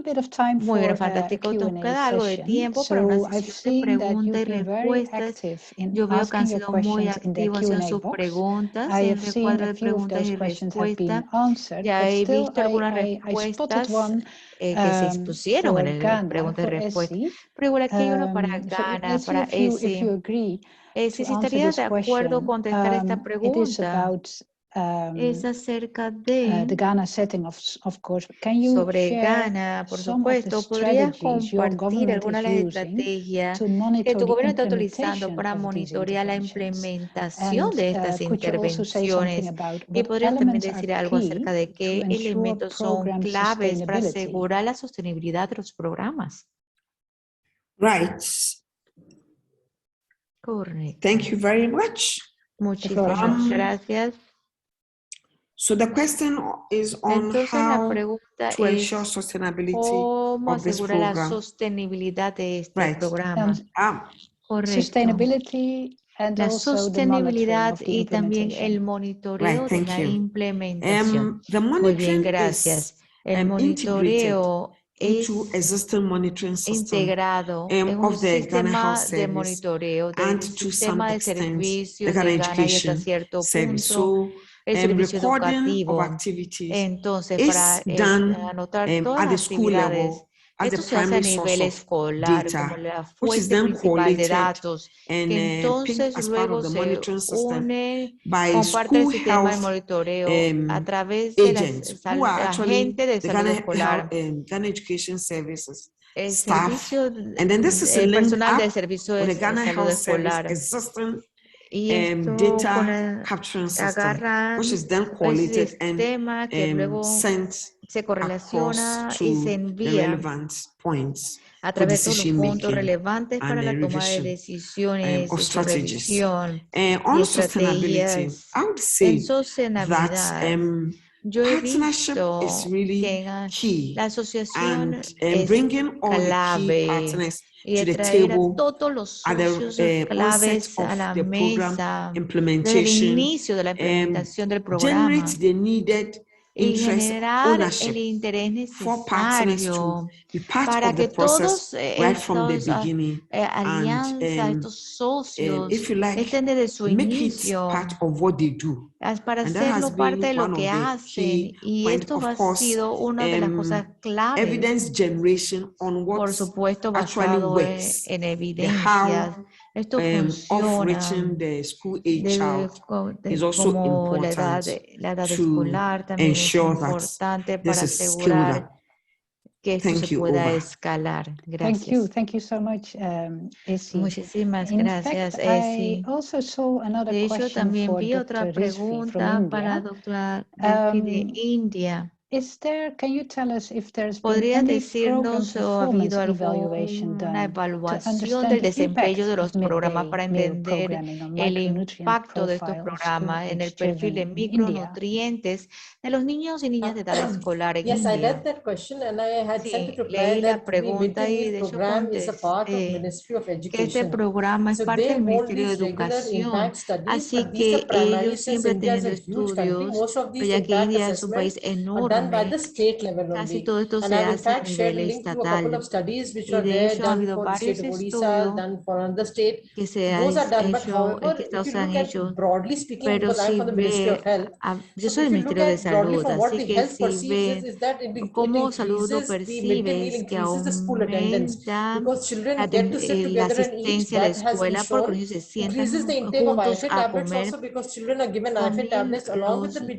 fantástico. Nos queda algo de tiempo para una sesión de preguntas y respuestas. Yo veo que han sido muy activos en sus preguntas, en el cuadro de preguntas y respuestas. Ya he visto algunas respuestas que se expusieron en el preguntas y respuestas. Pero igual aquí hay uno para Ghana, para ESI. Si estaría de acuerdo con contestar esta pregunta, es acerca de sobre Ghana, por supuesto. ¿Podrías compartir algunas de las estrategias que tu gobierno está utilizando para monitorear la implementación de estas intervenciones? Y podrías también decir algo acerca de qué elementos son claves para asegurar la sostenibilidad de los programas. Right. Correcto. Thank you very much. Muchísimas gracias. So the question is on Entonces la how pregunta to es ensure sustainability cómo of this asegurar la program. sostenibilidad de este programa. Correcto. La sostenibilidad y también el monitoreo de la implementación. Muy bien, gracias. El monitoreo es integrado en un sistema de monitoreo del sistema de servicio de Ghana y hasta cierto punto el servicio educativo. Entonces, para anotar todas las actividades, esto se hace a nivel escolar, como la fuente principal de datos, que entonces luego se une con parte del sistema de monitoreo a través de la gente de salud escolar. El servicio, el personal del servicio de salud escolar. Y esto agarra el sistema que luego se correlaciona y se envía a través de todos los puntos relevantes para la toma de decisiones, de su revisión y estrategias. En sostenibilidad, yo he visto que la asociación es clave y traer a todos los socios claves a la mesa desde el inicio de la implementación del programa y generar el interés necesario para que todos estos alianzas, estos socios estén desde su inicio para hacerlo parte de lo que hacen, y esto ha sido una de las cosas claves, por supuesto basado en evidencias. Esto funciona como la edad escolar también es importante para asegurar que esto se pueda escalar. Gracias. Thank you so much, Essie. Muchísimas gracias, Essie. De hecho, también vi otra pregunta para la doctora Delphi de India. ¿Podrías decirnos o ha habido alguna evaluación del desempeño de los programas para entender el impacto de estos programas en el perfil de micronutrientes de los niños y niñas de edad escolar en India? Sí, leí la pregunta y de hecho contesté que este programa es parte del Ministerio de Educación, así que ellos siempre tienen estudios, pero ya que India es un país enorme, casi todo esto se hace a nivel estatal. Y de hecho ha habido varios estudios que se han hecho, que Estados han hecho, pero si ve, yo soy del Ministerio de Salud, así que si ve cómo salud lo percibes que aumenta la asistencia a la escuela porque los niños se sientan juntos a comer. También los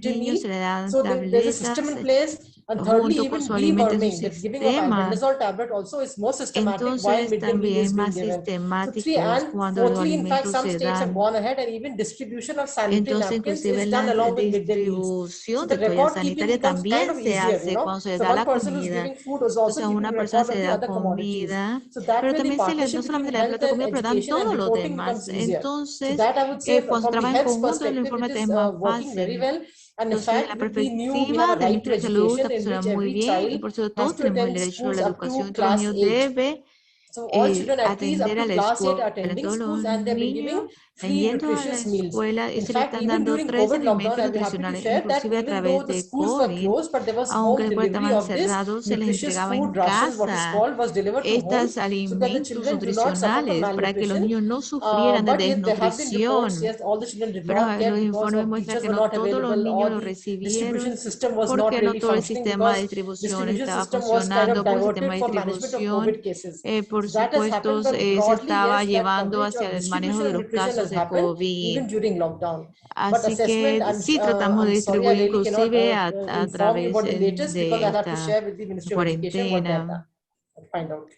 niños se le dan tabletas place. And thirdly, junto con even su alimento en deworming, su the giving of sistema. albendazole tablet also is more systematic while Entonces midday meal también is es being más given. So sistemático and cuando los fourthly, in fact, alimentos some se states have dan. gone ahead and even distribution of sanitary Entonces, napkins inclusive is done la along with midday meals. So distribución the de toalla record keeping sanitaria becomes kind también of se easier, hace cuando se So da one la person who's comida. giving food is also Entonces, keeping una persona record of se the da other commodities. comida, So that pero way the también no partnership solamente between le da el health plato de and comida, pero dan education and todo lo reporting demás. becomes easier. So Entonces, that I would say cuando se from the trabaja en health's conjunto, el perspective, it informe is es más working very fácil. well. And in Entonces, de fact, la we knew we have perspectiva a del right to Ministerio de Salud, está education in which funcionando muy every bien y child por eso has todos to tenemos el attend derecho a schools la up to educación y todos los class niños 8. deben So all children at least up atender a to la class 8 are escuela. attending Todos schools los and they're being niños giving están free yendo a la nutritious meals. escuela y In se le fact, están even dando during 3 COVID lockdown, alimentos I'll be happy to nutricionales, share that inclusive a even though través the de schools were COVID. closed, but there was Aunque home las escuelas delivery estaban of this cerradas, se les nutritious entregaba en food rations, what is casa called, was delivered to estos homes so that the alimentos children do not suffer from nutricionales para que los malnutrition. niños no sufrieran de But yet there have been reports, desnutrición. yes, all the children did Pero not get los because informes of muestran teachers que were no not todos los available niños or lo the distribution recibieron system was not porque no really todo el functioning sistema de because distribución distribution estaba system was kind funcionando of porque el sistema diverted de for management of distribución, COVID cases. por So that has happened, supuesto, but se broadly, estaba yes, that llevando coverage hacia of el manejo distribution de of los nutrition casos has de happened COVID. even during lockdown. But Así assessment, que sí tratamos de I'm sorry, I distribuir really cannot inclusive a inform you través about the latest because de I'll have to esta share with the Ministry of Education what they have cuarentena. done. Find out.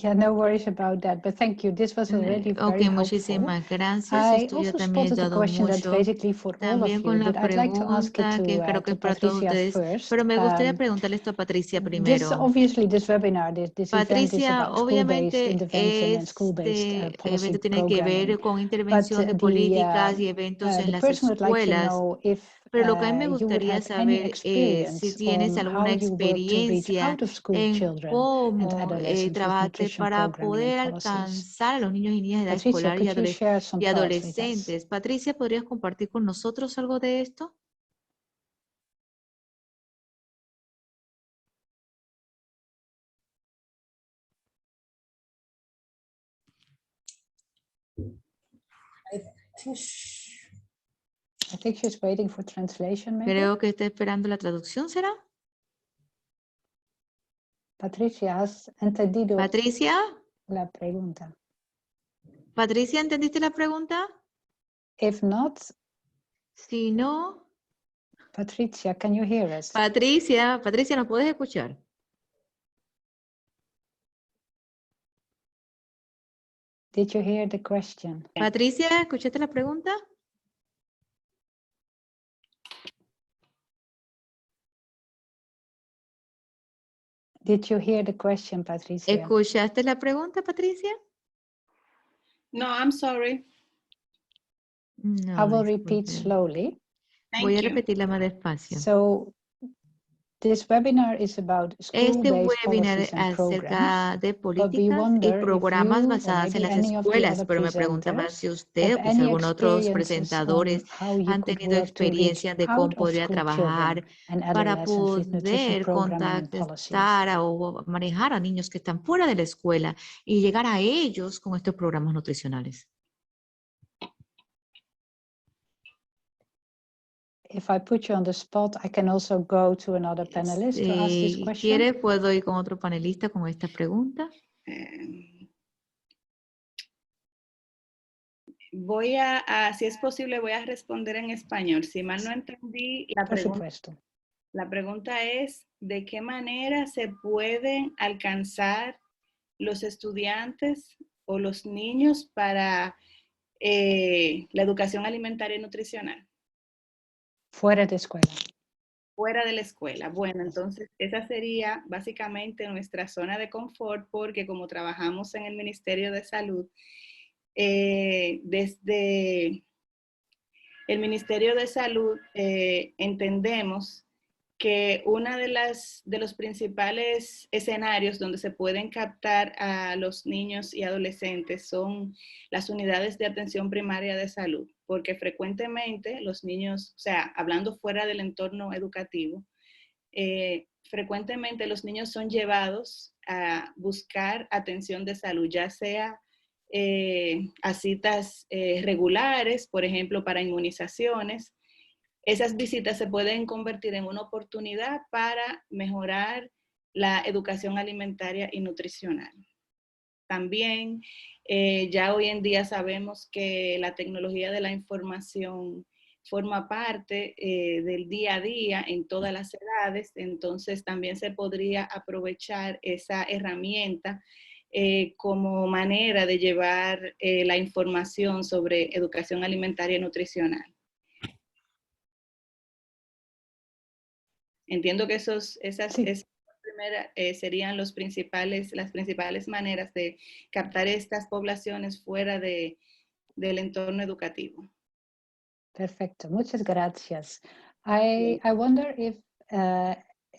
Yeah, no worries about that, but thank you. This was already very helpful. Muchísimas gracias. I Esto ya also también spotted a ayudado question that's mucho. basically for all of También you, con la but I'd like to ask it pregunta que creo que to es para todos Patricia ustedes, first. pero me gustaría preguntarle esto a Patricia This primero. obviously, this webinar, this event is Patricia, about school-based obviamente intervention and school-based este policy evento tiene que programming. ver con But intervención de políticas y eventos en the las person would like to escuelas. know if Pero lo que a mí me you would gustaría have any saber es si experience tienes on how alguna you work to reach experiencia out of school en children and cómo adolescents with trabajaste nutrition para programming poder and policies. alcanzar a los niños y niñas de edad Patricia, escolar could you share some y thoughts with us? adolescentes. Patricia, ¿podrías compartir con nosotros algo de esto? I think she's waiting for translation, maybe. Creo que está esperando la traducción, ¿será? Patricia, ¿has entendido Patricia, la pregunta? Patricia, ¿entendiste la pregunta? If not, Si no, Patricia, can you hear us? Patricia, ¿nos puedes escuchar? Did you hear the question? Patricia, ¿escuchaste la pregunta? Did you hear the question, Patricia? ¿Escuchaste la pregunta, Patricia? No, I'm sorry. No, I will repeat disculpe. slowly. Voy a Thank you. repetirla más despacio. So, this webinar is about Este school-based webinar policies and programs. acerca de But we políticas y wonder if programas you or basadas en maybe las any of the escuelas, other pero me pregunta más presenters si usted have o quizá any algunos otros experiences presentadores on how you han could tenido work to reach experiencias de cómo out of podría school trabajar children and para adolescents with nutrition poder programming and policies. contactar o manejar a niños que están fuera de la escuela y llegar a ellos con estos programas nutricionales. If I put you on the spot, I can also go to another panelist to ask this Si question. quiere, puedo ir con otro panelista con esta pregunta. Voy si es posible, voy a responder en español. Si mal no entendí, la pregunta es, ¿de qué manera se pueden alcanzar los estudiantes o los niños para la educación alimentaria y nutricional? Fuera de escuela. Fuera de la escuela. Bueno, entonces esa sería básicamente nuestra zona de confort porque como trabajamos en el Ministerio de Salud, desde el Ministerio de Salud entendemos que uno de los principales escenarios donde se pueden captar a los niños y adolescentes son las unidades de atención primaria de salud, porque frecuentemente los niños, o sea, hablando fuera del entorno educativo, frecuentemente los niños son llevados a buscar atención de salud, ya sea a citas regulares, por ejemplo, para inmunizaciones. Esas visitas se pueden convertir en una oportunidad para mejorar la educación alimentaria y nutricional. También ya hoy en día sabemos que la tecnología de la información forma parte del día a día en todas las edades, entonces también se podría aprovechar esa herramienta como manera de llevar la información sobre educación alimentaria y nutricional. Entiendo que esas serían las principales maneras de captar estas poblaciones fuera del entorno educativo. Perfecto, muchas gracias. I wonder if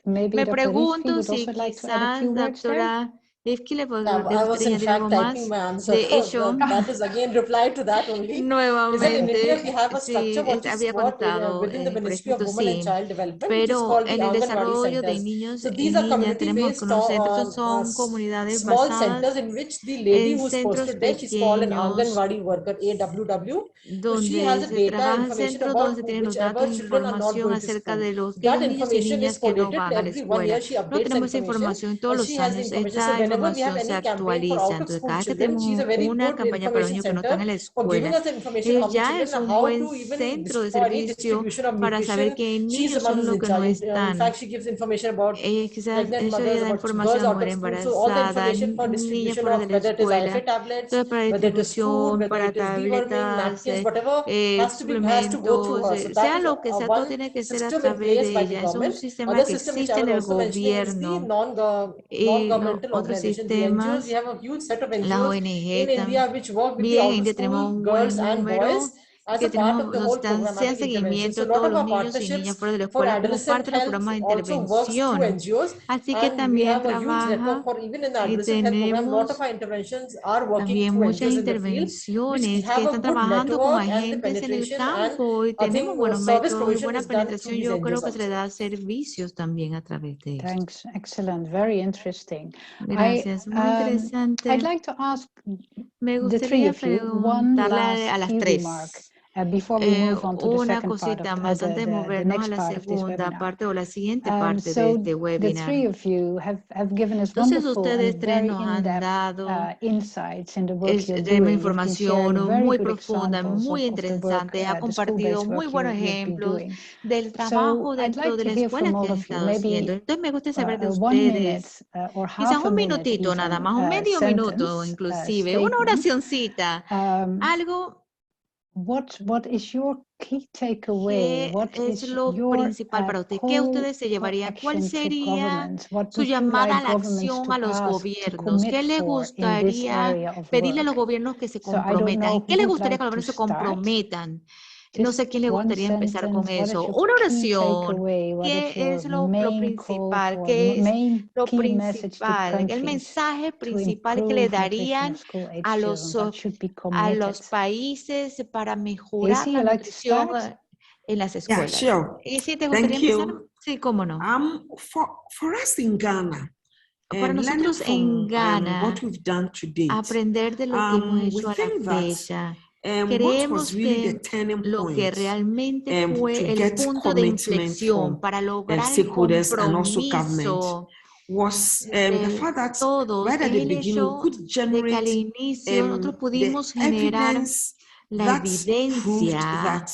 maybe Me Dr. pregunto would si also like to add a quizás few words there. doctora Lifki le I was gustaría in añadir algo fact más. typing my answer. De hecho, That is again reply to that only. Is that in nuevamente, India we have a sí, structure what is había what contado within the por Ministry of escrito, Women and sí, Child Development, which is pero called the en el Anganwadi desarrollo de centers. niños So y these are niñas tenemos community-based unos centros, estos son comunidades small basadas centers in which the lady en who's centros posted there, she's called an pequeños Anganwadi worker, AWW. So she has donde a se data trabajan information centros donde about se tienen los whichever datos e children are not información going to acerca school. de los That niños y information niñas is que no collated van a la every 1 year. escuela. She No updates tenemos esa information información todos and los she has the años. information. So Esta whenever we have información se any campaign for out actualiza. of Entonces, school cada vez que children, she's a tenemos very una good campaña para los information niños que no están center en la for giving escuela, us the information how many ya children es are, un how buen to even centro de for any servicio distribution of para saber nutrition. qué She's the niños one son who's los in que no charge. In están. fact, she gives information about Quizás pregnant eso ya mothers, da about información girls a out mujer of school. So all the embarazada, information for niñas distribution fuera de of la whether it is escuela. IFA tablets, Entonces, para whether it is food, distribución, whether para it is deworming, tabletas, napkins, whatever has to go through suplementos, her. So that sea is lo que sea, todo one tiene que ser a system in través place de by the ella. Es un government. sistema Other que system which I existe en was el also mentioning is the gobierno y los non-governmental otros organizations, the NGOs. We sistemas, have a huge set of las NGOs in ONG India which work with the también. En out of India tenemos school un buen girls and boys número as que a part tenemos, of the nos whole dan sean programmatic intervention. So seguimiento a a lot todos of los our niños y niñas partnerships fuera de la for escuela como adolescent parte de los health programas de also works through intervención. NGOs. Así que And we también have a huge network trabaja for even in the y adolescent health program. A lot of tenemos our interventions are working también through muchas NGOs in the field, which intervenciones que have a están good trabajando con network, and the agentes en el penetration and campo y I tenemos think buenos service métodos y provision buena is done through penetración. these Yo creo NGOs que se le also. da servicios también a través de esto. Thanks, excellent, very interesting. Gracias, muy I'd interesante. like to ask Me the three gustaría of you one preguntarle a last las few remark tres before we move on to the una second part of cosita más antes de the movernos a next la part of this segunda webinar. parte o la siguiente parte de So este the webinar. three of you have given us Entonces wonderful ustedes and tres very nos han in-depth dado insights in the work you're tenemos doing. You've been sharing información very muy good profunda, examples muy of the work, interesante. Ha the compartido school-based muy work buenos you've been ejemplos doing. del So trabajo I'd dentro like de to la hear escuela from que all han of you, estado haciendo. maybe Entonces me gusta saber de 1 minute ustedes, or quizás half a un minute minutito nada even más, un medio minuto sentence inclusive, una statement. oracioncita, algo. What is your key takeaway? ¿Qué What es is lo your principal para usted? ¿Qué call ustedes se to llevarían? ¿Cuál action to sería governments? What su would you llamada like a la governments acción to a los ask, to gobiernos? ¿Qué commit les for in this gustaría area of pedirle a los work? gobiernos que se So I don't comprometan? know ¿En who qué les would gustaría que like los to gobiernos se start. comprometan? No sé Just quién le one gustaría empezar con sentence. What is eso. your Una key oración. takeaway? What is ¿Qué es your lo main call principal? for, ¿Qué es main lo key message to principal? El countries mensaje to principal que le improve nutrition darían of school-age a children that should be a los committed? países para mejorar Daisy, la you like to nutrición start? en las Yeah, escuelas. sure. ¿Y si te gustaría Thank empezar? you. Sí, cómo no. For us in Ghana, Para learning nosotros from en Ghana, what we've done to date, aprender de lo que hemos we hecho a la think that fecha. what Creemos was really the que turning lo que point realmente to fue el get punto de commitment inflexión from para lograr el stakeholders and also government compromiso was the de fact that todos right at es the el beginning we hecho could de que al generate inicio nosotros the pudimos generar evidence la that proved evidencia that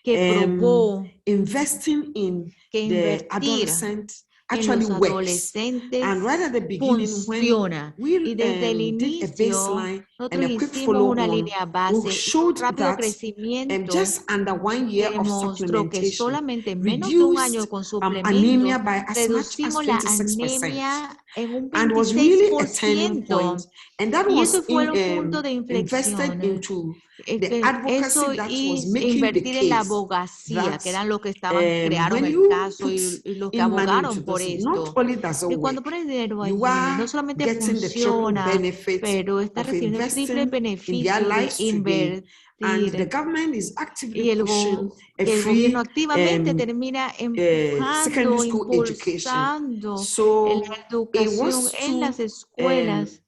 que probó investing in que the invertir adolescent en actually los works. adolescentes And right at the beginning, funciona. when Y desde el we did a inicio, baseline and nosotros a quick hicimos follow una on, línea we base y un showed rápido that crecimiento just under 1 year que of mostró que supplementation solamente en menos de un año reduced con anemia suplementos by as much as reducimos la 26%. anemia en un And was really a turning 26%. point. And that Y was eso fue el punto de invested inflexión. into the Eso advocacy that was making the invertir en la case abogacía, that que eran los que crearon when el you caso put y los que in money abogaron into por this, not esto. only does it Y cuando work, pones dinero you allí, no are solamente getting the triple funciona, benefit pero está of recibiendo el triple investing in their beneficio de lives today. And the invertir. government is Y actively el, pushing a el gobierno free activamente termina secondary empujando, school education. impulsando So la it educación was en las to escuelas.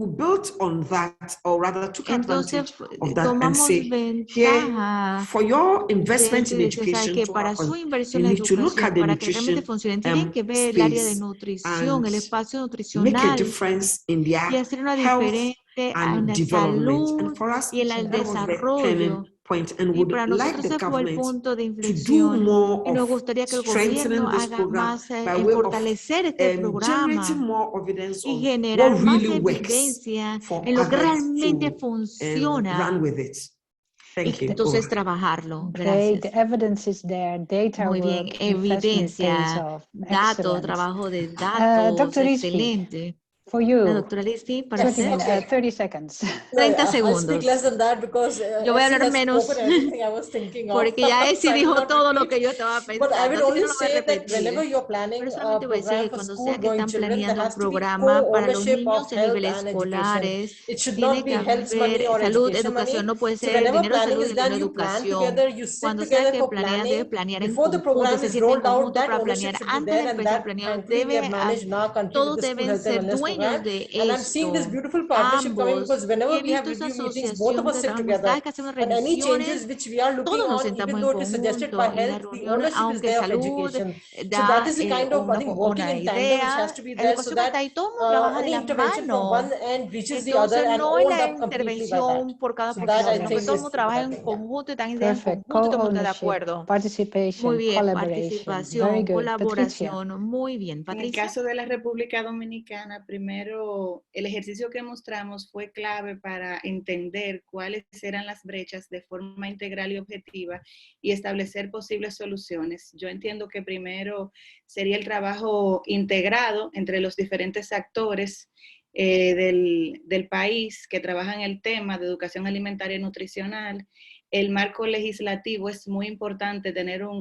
we built on that, or rather took advantage Entonces of that and tomamos say, here, ventaja for your de investment eso in y decir, ¿sabes education qué? to Para happen, su inversión you en need to look educación, at the para que realmente nutrition funcione, tienen que ver el área de space nutrición, and el espacio make a nutricional difference in y their hacer una health diferencia en and la development. salud And for us, y en el that was the turning desarrollo. point and Y would para like nosotros the ese fue el government punto de to do inflexión more y nos of gustaría que el strengthening gobierno this haga program más by en way of fortalecer este generating programa more evidence y on generar what más really works evidencia for en lo que others realmente to funciona run with it. y Thank you. entonces Over. trabajarlo. Great, Gracias. the evidence is there, data Muy bien, work, investment pays evidencia, off. datos, Excellent. trabajo de datos, Dr. Rizvi, excelente. for La you, doctora Lizzy, para Yes, usted, okay. 30 seconds. No, 30 I'll speak less segundos. than that because Yo voy a Essie hablar has menos spoken everything I was thinking of. porque ya So Essie I will dijo not todo lo repeat. que yo estaba But I pensando, will así que only no lo voy a say that whenever repetir. you're planning Pero a solamente voy a decir program que for cuando sea que school-going están children, there planeando un has to be programa para los co-ownership niños of de health nivel and education. escolares, It should tiene not que be health money haber or salud, education money. educación, no puede So ser whenever dinero de planning salud y is dinero done, de you plan educación. together, you sit Cuando sea together que for planean, debe planning. planear en Before the conjunto, program se is sienten en rolled out, conjunto that para ownership planear. should be Antes de there, and empezar a that planear, thankfully we have managed in our country with todos the School deben Health and ser Wellness dueños Program. de And I'm seeing this esto, beautiful partnership coming ambos. because Y whenever he we have visto esa review meetings, both of asociación us de sit trabajo, está together. que hacemos And any changes revisiones, which we are looking todos nos on, even sentamos en though it is suggested by conjunto y las health, the reuniones, ownership is aunque there of salud education. So that da is the kind of, I think, working una in tandem which has idea, to be there so educación está that ahí, todo el mundo trabaja de any la intervention from one mano. end reaches the other Entonces and no es owned la up completely by that. intervención por cada So that profesor, I sino que think todo el is mundo trabaja en important. Yeah. conjunto y dan ideas en Perfect. conjunto y todo el mundo está de Co-ownership, acuerdo. Muy participation, bien, collaboration. Very participación, good. Patricia. colaboración, muy bien. En el Patricia. caso de la República Dominicana, primero, el ejercicio que mostramos fue clave para entender cuáles eran las brechas de forma integral y objetiva y establecer posibles soluciones. Yo entiendo que primero sería el trabajo integrado entre los diferentes actores del país que trabajan el tema de educación alimentaria y nutricional. El marco legislativo es muy importante,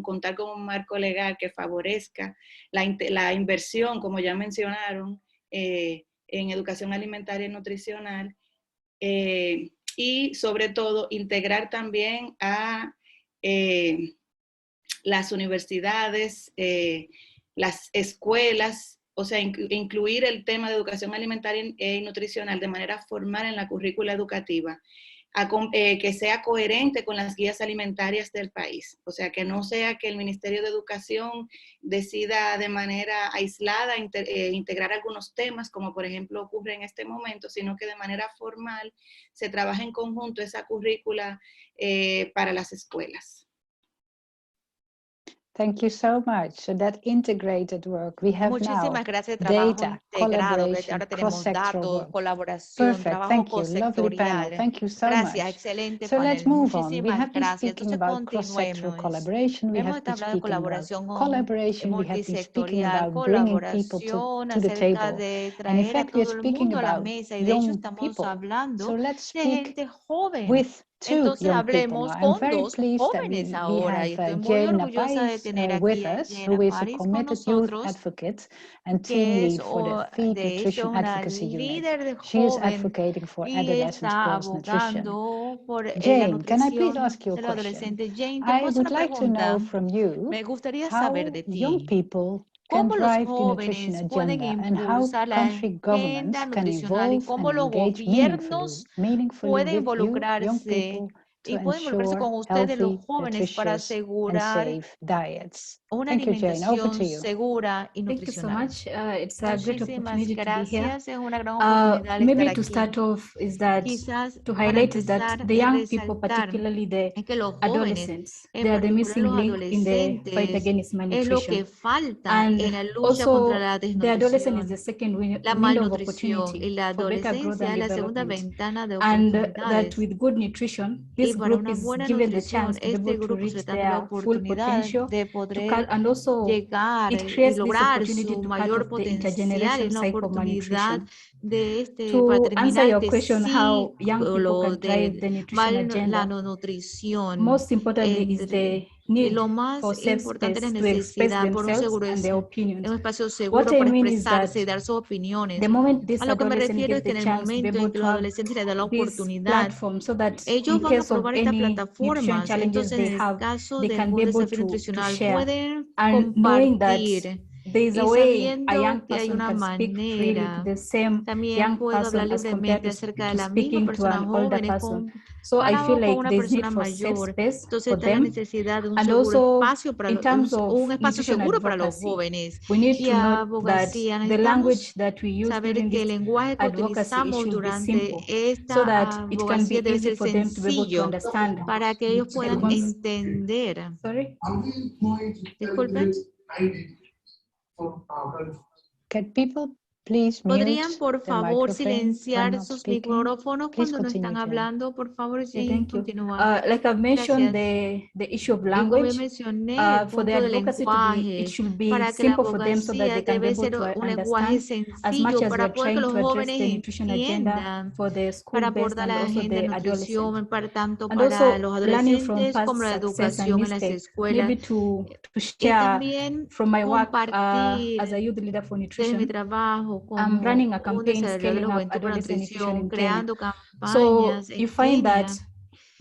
contar con un marco legal que favorezca la inversión, como ya mencionaron, en educación alimentaria y nutricional, y sobre todo integrar también a las universidades, las escuelas, o sea, incluir el tema de educación alimentaria y nutricional de manera formal en la currícula educativa, que sea coherente con las guías alimentarias del país. O sea, que no sea que el Ministerio de Educación decida de manera aislada integrar algunos temas, como por ejemplo ocurre en este momento, sino que de manera formal se trabaje en conjunto esa currícula para las escuelas. Thank you so much. So that integrated work we have Muchísimas now, gracias, trabajo data, integrado, que collaboration, ahora tenemos cross-sectoral datos, work. colaboración, Perfect, trabajo thank you. Lovely panel. cosectorial. Thank you so Gracias, much. excelente So let's panel. move on. We Muchísimas have been gracias. speaking Entonces about cross-sectoral continuemos. collaboration. We Hemos have been estado hablando de speaking about colaboración collaboration. We have been speaking multisectorial, about bringing people colaboración to the acerca table. de And in traer a fact, we are todo el speaking mundo a la about mesa y de hecho young estamos people. hablando So let's de speak gente joven. with two Entonces young people hablemos now. I'm con very dos pleased that jóvenes we ahora y have estoy muy Jane orgullosa de Napais tener with aquí a us, Jena who is a Paris con committed youth nosotros, advocate and que team es lead for the Feed de hecho Nutrition una Advocacy Unit. líder de She is joven advocating for y adolescent está sports nutrition. abogando por la Jane, can I please nutrición ask you a de los question? adolescentes. Jane, te puedo I hacer would una like to know pregunta. from you Me gustaría saber how de young ti. people can ¿Cómo los drive the nutrition jóvenes pueden agenda and how impulsar la country governments agenda can nutricional y involve cómo and los engage gobiernos meaningfully pueden with you, young involucrarse people, to y pueden involucrarse ensure con ustedes, los healthy, jóvenes, para nutritious, and asegurar safe diets? una Thank you, Jane. Over to alimentación you. segura y Thank you so nutricional. much. It's a great Muchísimas opportunity to be here. gracias. Es una gran oportunidad Maybe estar to aquí. start off is that Quizás to para highlight is that empezar the es young people, resaltar particularly the es que los jóvenes, adolescents, en they are the particular missing los link in the fight adolescentes, against es lo malnutrition. que falta And en la lucha contra la also, the adolescent is desnutrición. the second La window of malnutrición y opportunity la for better growth adolescencia and es la segunda development. ventana de And that oportunidades. with good nutrition, Y this para group una is buena given the nutrición, chance to be este able to grupo se le reach da la their full oportunidad potential, de poder and also llegar it y creates this lograr opportunity su to cut mayor off the potencial. Es intergenerational una cycle of oportunidad malnutrition. para To answer terminar your este question, how young people ciclo can drive de the nutrition la agenda, nutrición. most importantly is the Y need lo más for safe importante es la space to express necesidad por un themselves seguro and their opinions. un espacio What seguro I para mean is that expresarse y dar sus opiniones. the moment this A lo que me adolescent refiero es gets que the en el chance to be momento able en que to los have adolescentes les da la this oportunidad, platform so that ellos in van a case of probar estas any nutrition plataformas. challenges Entonces, they en el have, caso they de can algún be able desafío to nutricional, share. pueden And knowing that compartir. there's Y a way a sabiendo young que hay person una can speak freely to manera, the same también young puedo hablar person as compared libremente acerca de to la misma speaking to persona an older joven person. So I feel comparado con like una there's need persona for safe mayor. space Entonces for está la them. necesidad de un And seguro also, espacio para in terms of un espacio nutrition seguro para los advocacy, jóvenes. we need Y to note that abogacía, the language necesitamos that we use saber during que el this lenguaje que advocacy utilizamos should be durante simple, esta so that it can be abogacía debe easy ser for them to be able to sencillo understand para que ellos the puedan entender. Sorry? Disculpen. Can people please ¿Podrían, mute por the favor, microphone when silenciar not sus speaking? micrófonos Please cuando no continue, están Jen. hablando? Por favor, Yeah, sí, thank you. continúa. Like I've mentioned, Gracias. the issue of Como ya language, mencioné, el for the punto del advocacy to be, it lenguaje, should be para que la simple for them so that abogacía they can be debe able ser to un lenguaje understand as much sencillo as para we're poder que trying los to address jóvenes the nutrition agenda entiendan, for the para school-based abordar and la also agenda de the adolescent. nutrición, para tanto And para also los learning from adolescentes past como la success and educación en las mistakes, escuelas. maybe to Y share también from my work compartir as a youth leader for desde mi nutrition. trabajo I'm como running a un campaign desarrollador de scaling la up juventud para adolescent nutrition nutrición, in Kenya. creando So campañas en you find that Kenia.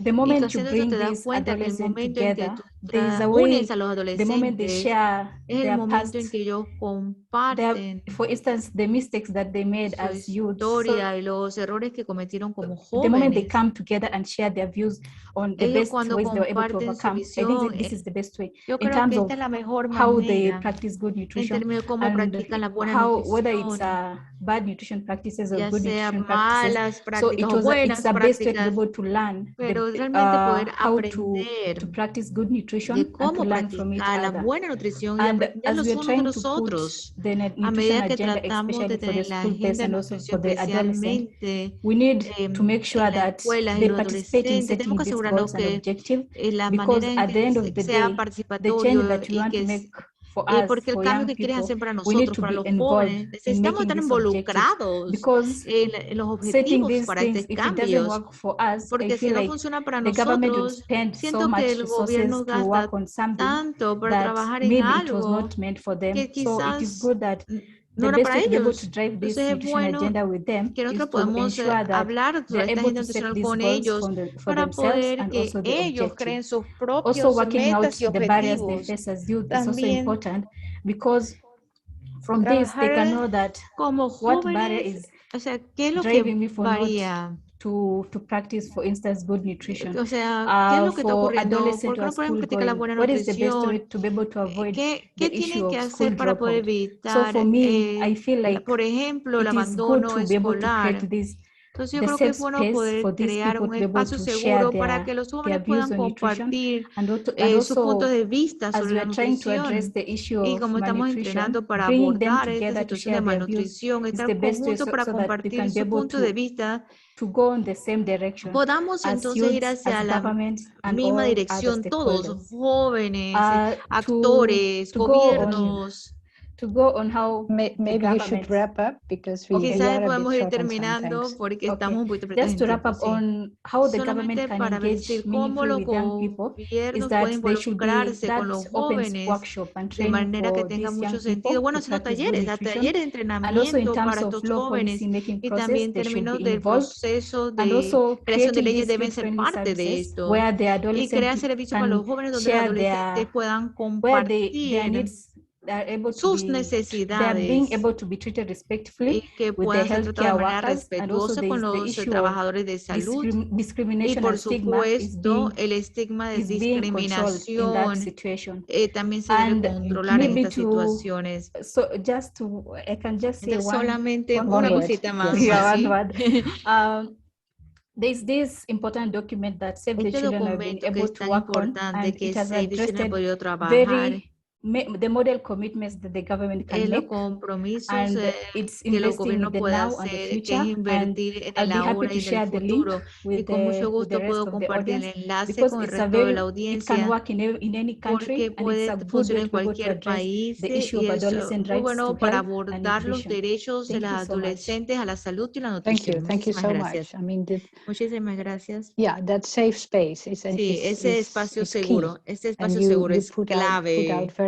the Y moment you haciendo eso bring te das these cuenta que el adolescents momento en que together, tú there is a unes way, a los the moment they adolescentes share es el their momento en past, que ellos their, comparten for instance, the mistakes that they made su as youths. So historia y los errores que cometieron como the moment they jóvenes. come together and share their views on the Ellos best cuando ways they were able to comparten su overcome, I think visión, that this is the best way yo in creo terms que of esta es la mejor how they manera practice good en nutrition términos de cómo and practican la buena how, whether it's nutrición, bad nutrition practices or ya good sea nutrition practices. malas So prácticas o it's buenas a best way to be prácticas, able to learn pero realmente poder how aprender to practice good de nutrition and to cómo learn from each practicar la other. buena nutrición y And aprender as los we are unos de trying los to put otros. the A nutrition medida que agenda, tratamos de especially for the tener la school-based agenda de and also nutrición, for the adolescent, especialmente we need to make sure en las that escuelas y they los participate in adolescentes, tenemos setting que these asegurarnos goals and que objectives, la because manera en at the end of que the sea day, the change participatorio that we y want que to make for us, porque el for cambio young que quieres people, hacer para we need nosotros, to para be los involved jóvenes, in necesitamos making estar these objectives, involucrados because en los setting objetivos these para things, estos if it doesn't cambios, work for us, I porque si feel no like funciona para the government would nosotros, spend so siento que much el resources gobierno to work gasta on something tanto para that trabajar en maybe it was algo not meant for them. que So it is quizás good that no the era best para way to be able to ellos. drive this Entonces es nutrition bueno agenda with them que is nosotros to podemos ensure that hablar sobre they're esta able agenda to set nutricional these con goals ellos for para themselves poder and que also the ellos objective. creen sus Also propios working out metas y the barriers they objetivos. face as youth is also También important, because from this they can trabajar know that como what barrier jóvenes, is o sea, ¿qué es lo que driving me for not varía? to practice, for instance, good nutrition. O sea, ¿qué es lo que está For ocurriendo? adolescent ¿Por qué or no pueden school practicar la going, buena what is the best way nutrición? to be able to avoid ¿Qué the issue tienen que of school hacer para poder dropout? So evitar, for me, I feel like por ejemplo, el it is good abandono to be able to create escolar? this Entonces yo the creo que safe es bueno space poder for these crear people un to be able espacio to share seguro para que los their jóvenes views puedan on nutrition, compartir and sus puntos also de vista as sobre we la are trying to address nutrición. the issue Y of como estamos malnutrition, entrenando para bringing them abordar esta together to situación de share their views malnutrición, is estar the best way, conjuntos para so that they compartir can be su able punto de to vista, go in the same direction podamos as entonces ir youths, hacia as la government, and misma all other dirección, todos, stakeholders. jóvenes, To actores, go on how Maybe you should wrap up, because we quizás are a bit podemos ir short on time. terminando Thanks. porque Okay. estamos un poquito apretados Just en to wrap tiempo, up sí. on how the government Solamente can para engage decir cómo meaningfully los with young people is gobiernos that pueden they should be involucrarse that con los open jóvenes workshop and de training manera que for tenga these mucho young sentido. people Bueno, to haciendo practice good talleres, nutrition, talleres de and also in entrenamiento terms para of estos law jóvenes policy making y process, también en they should términos be del involved, proceso and de also creación de creating leyes these deben ser kid-friendly parte de services esto where the y adolescent crear servicios para los can jóvenes donde los share adolescentes puedan their compartir needs are able to sus be, they are being necesidades able to be treated respectfully y que with the puedan ser tratados healthcare de manera workers, and also respetuosa there con is the los issue of trabajadores de salud. Y discrimination por and stigma supuesto, el estigma de is being controlled in that discriminación situation. también se debe And controlar en maybe estas situaciones. so just to, I can just say Entonces, solamente one una word. cosita más. Yes. yeah, ¿sí? one word. There's this important document that Save the Este Children have been documento que able es to tan work on, importante and que it has Save the Children ha addressed podido trabajar, the model commitments that the government can los make, compromisos and it's que el investing in gobierno the puede now and the hacer, que future, es and invertir en I'll el be happy ahora to y en el share the link futuro. Y with con mucho the gusto rest puedo of the compartir el audience, enlace because con el it's a resto de la it can audiencia, work in any country, porque and it's puede a good way funcionar en to be able to cualquier address país the issue y of es adolescent muy rights to bueno para health and abordar los nutrition. derechos de Thank you los so much. adolescentes a la salud y la Thank you. nutrición. Thank you Muchísimas so gracias. much. I mean, Muchísimas gracias. yeah, that safe space Sí, ese espacio is key. seguro, este And espacio seguro you es put clave. out very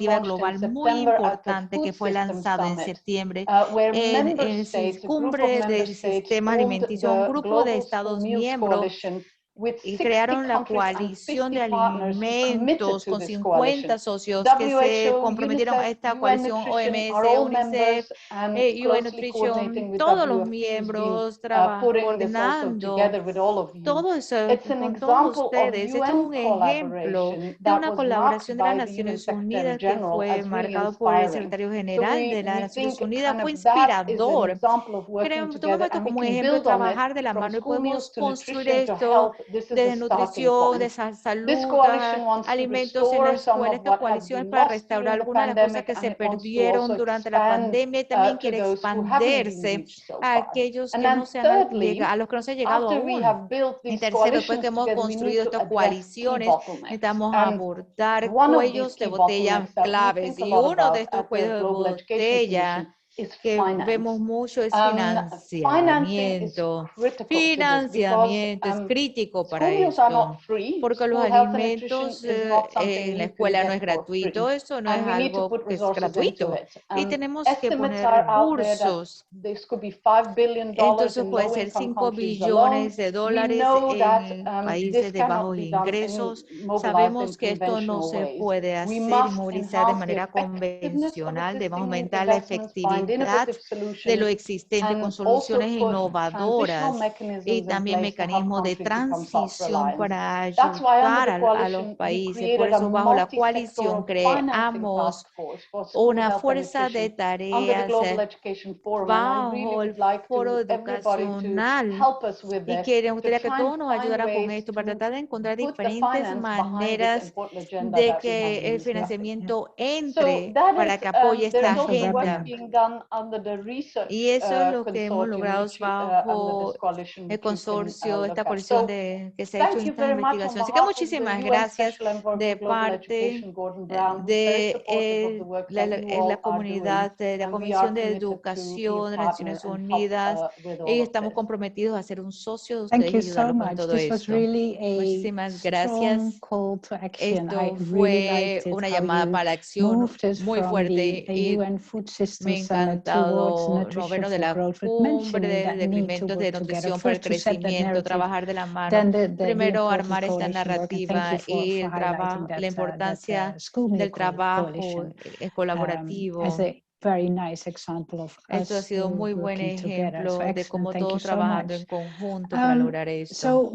iniciativa global muy importante que fue lanzada en septiembre en el cumbre del sistema alimenticio. Un grupo de Estados miembros y crearon la coalición de alimentos con 50 socios que se comprometieron a esta coalición. OMS, UNICEF, UN Nutrition, todos los miembros coordinando todo eso con todos ustedes. Esto es un ejemplo de una colaboración de las Naciones Unidas que fue marcado por el secretario general de las Naciones Unidas. Fue inspirador. Tomamos esto como un ejemplo de trabajar de la mano y podemos construir esto desde nutrición, de salud, alimentos en la escuela. Esta coalición es para restaurar algunas de las cosas que se perdieron durante la pandemia y también quiere expandirse a aquellos que no se han llegado, a los que no se han llegado aún. Y tercero, después que hemos construido estas coaliciones, necesitamos abordar cuellos de botella claves. Y uno de estos cuellos de botella que vemos mucho es financiamiento. Financiamiento es crítico para esto, porque los alimentos en la escuela no es gratuito, eso no es algo que es gratuito, y tenemos que poner recursos. Entonces puede ser 5 billones de dólares en países de bajos ingresos. Sabemos que esto no se puede hacer y movilizar de manera convencional. Debemos aumentar la efectividad de lo existente con soluciones innovadoras y también mecanismos de transición para ayudar a los países. Por eso bajo la coalición creamos una fuerza de tareas bajo el foro educacional y me gustaría que todos nos ayudaran con esto para tratar de encontrar diferentes maneras de que el financiamiento entre para que apoye esta agenda. Y eso es lo que hemos logrado bajo el consorcio, esta coalición que se ha hecho en esta investigación. Así que muchísimas gracias de parte de la comunidad, de la Comisión de Educación de las Naciones Unidas, y estamos comprometidos a ser un socio de ustedes y ayudarlos con todo esto. Muchísimas gracias. Esto fue una llamada para la acción muy fuerte y me ha encantado noveno de la cumbre de alimentos de nutrición para el crecimiento, trabajar de la mano. Primero, armar esta narrativa y la importancia del trabajo colaborativo. Esto ha sido un muy buen ejemplo de cómo todos trabajando en conjunto para lograr esto.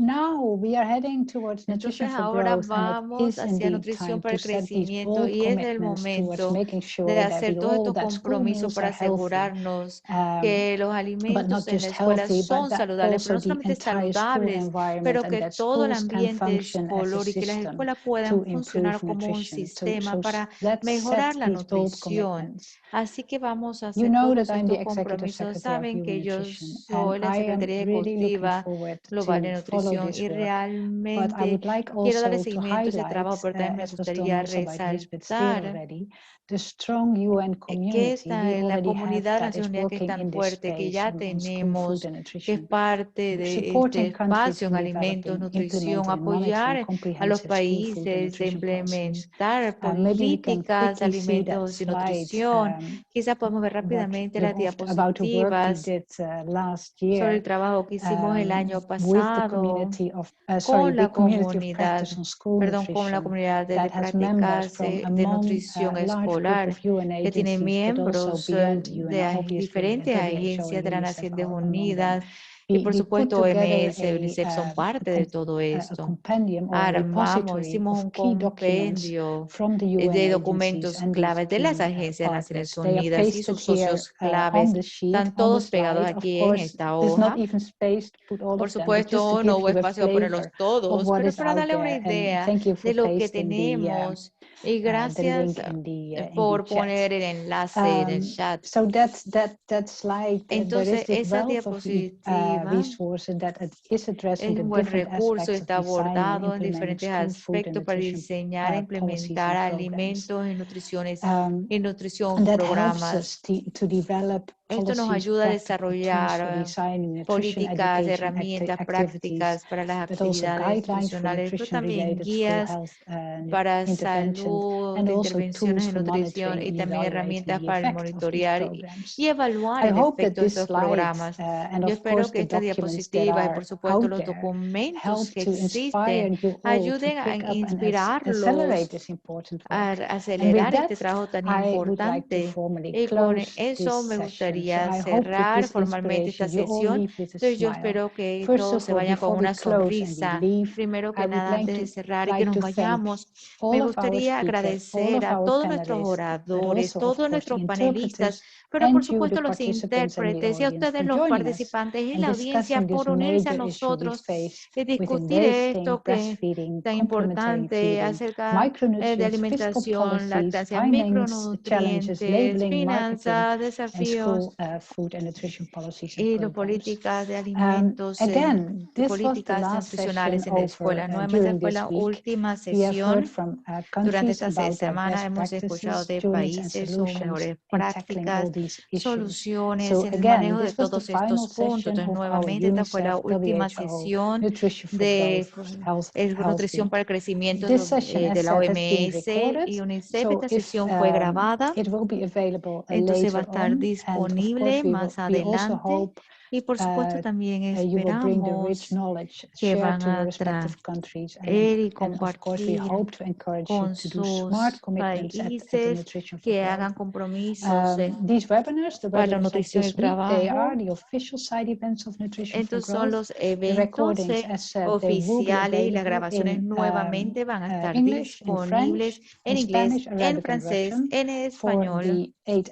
Entonces ahora vamos hacia nutrición para el crecimiento y es el momento de hacer todos estos compromisos para asegurarnos que los alimentos en la escuela son saludables, pero no solamente saludables, pero que todo el ambiente escolar y que las escuelas puedan funcionar como un sistema para mejorar la nutrición. Así que vamos a hacer todos estos compromisos. Saben que yo soy la Secretaría Ejecutiva Global de Nutrición y realmente quiero darle seguimiento a ese trabajo, pero también me gustaría resaltar que esta es la comunidad de la Naciones Unidas que es tan fuerte, que ya tenemos, que es parte de este espacio en alimentos, nutrición, apoyar a los países de implementar políticas de alimentos y nutrición. Quizás podemos ver rápidamente las diapositivas sobre el trabajo que hicimos el año pasado con la comunidad, con la comunidad de prácticas de nutrición escolar, que tiene miembros de diferentes agencias de las Naciones Unidas. Y por supuesto, OMS y UNICEF son parte de todo esto. Hicimos un compendio de documentos claves de las agencias de las Naciones Unidas y sus socios claves. Están todos pegados aquí en esta hoja. Por supuesto, no hubo espacio para ponerlos todos, pero para darle una idea de lo que tenemos. Y gracias por poner el enlace en el chat. Entonces, esa diapositiva es un buen recurso, está abordado en diferentes aspectos para diseñar e implementar alimentos y nutrición programas. Esto nos policies, ayuda a practical tools for desarrollar designing nutrition políticas, education herramientas activities, prácticas para las but also actividades guidelines for nutricionales, pero también nutrition-related full guías health para interventions, salud, and de also intervenciones tools de for nutrición monitoring y and también evaluating herramientas the para effect of these monitorear programs. y evaluar I el hope that efecto de these estos slides programas. and Yo of course espero que the estas documents that diapositivas y are por supuesto out los there documentos help que to inspire existen you all to ayuden a pick up and inspirarlos accelerate this important a work. And with acelerar este that, trabajo tan I would like to importante. formally Y con close eso this me session. So gustaría I hope with cerrar this formalmente esta inspiration you all sesión. leave with a Entonces yo smile. espero que First todos of se all, vayan con before we una close and we sonrisa. leave, Primero I que would nada, antes de cerrar y que like nos to thank vayamos, all me of our gustaría speakers, all agradecer of a our todos nuestros panelists, but oradores, also, of todos course, the nuestros panelistas, interpreters pero por and you, the supuesto los participants and the intérpretes y a audience, ustedes for los joining us participantes y and la audiencia discussing this por unirse a major issue we nosotros face y within discutir wasting, esto que es breastfeeding, tan complementary importante feeding, acerca de micronutrients, fiscal alimentación, policies, lactancia, finance challenges, micronutrientes, labeling, marketing, finanzas, and desafíos school food and nutrition policies and y las programs. políticas de alimentos Again, y this was the políticas last session nutricionales en la over escuela. Nuevamente during fue this la week. última We have heard sesión. from Durante countries esta about their semana best hemos escuchado practices, de journeys, and países sus solutions mejores in tackling all prácticas, these issues. soluciones So en el again, manejo de this was the todos estos final puntos. session Entonces, of our nuevamente, esta fue la UNICEF última WHO sesión Nutrition for de Health nutrición para el crecimiento This session, de as la said, has been OMS recorded. y UNICEF. So Esta if sesión fue grabada, it will be available entonces va a later estar on, and of course disponible más we also adelante. hope Y por supuesto también you will bring the rich esperamos knowledge que shared van to your a respective countries, traer y and of course we compartir hope to encourage you con to do smart sus commitments at the países, Nutrition for que Growth. hagan compromisos These webinars, the para la webinars of nutrición y this el week, they are trabajo. the official side events of Nutrition for Estos son Growth. los The eventos recordings, as said, they will be oficiales y las available grabaciones in nuevamente van a estar English, in disponibles French, en in inglés, Spanish, en Arabic, and francés, Russian en for español the 8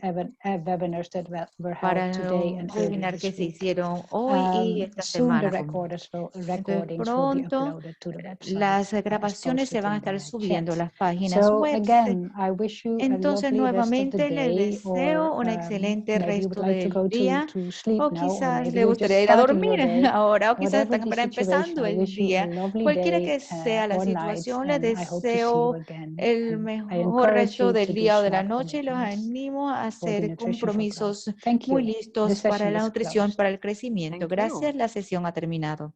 webinars that were held para today los and earlier webinars que this se week. hicieron hoy y esta Soon the semana. recordings Entonces, will be pronto uploaded to the website las as grabaciones se posted van a in estar the subiendo a chat. las páginas So web. again, I wish you a Entonces, lovely rest of the nuevamente les day, or deseo un excelente maybe you would resto like to del go día, to sleep o now, or quizás maybe les you're just gustaría ir a starting your dormir day. ahora, o quizás Whatever están the apenas situation, empezando I el wish you a día. lovely Cualquiera que day sea la or night, situación, les and I hope to see you deseo again. el And I mejor encourage resto you del to do día o de la smart noche y los commitments animo a for the hacer Nutrition for Growth. compromisos Thank muy you. The listos para session la is nutrición, closed. para el crecimiento. Thank you. Gracias, la sesión ha terminado.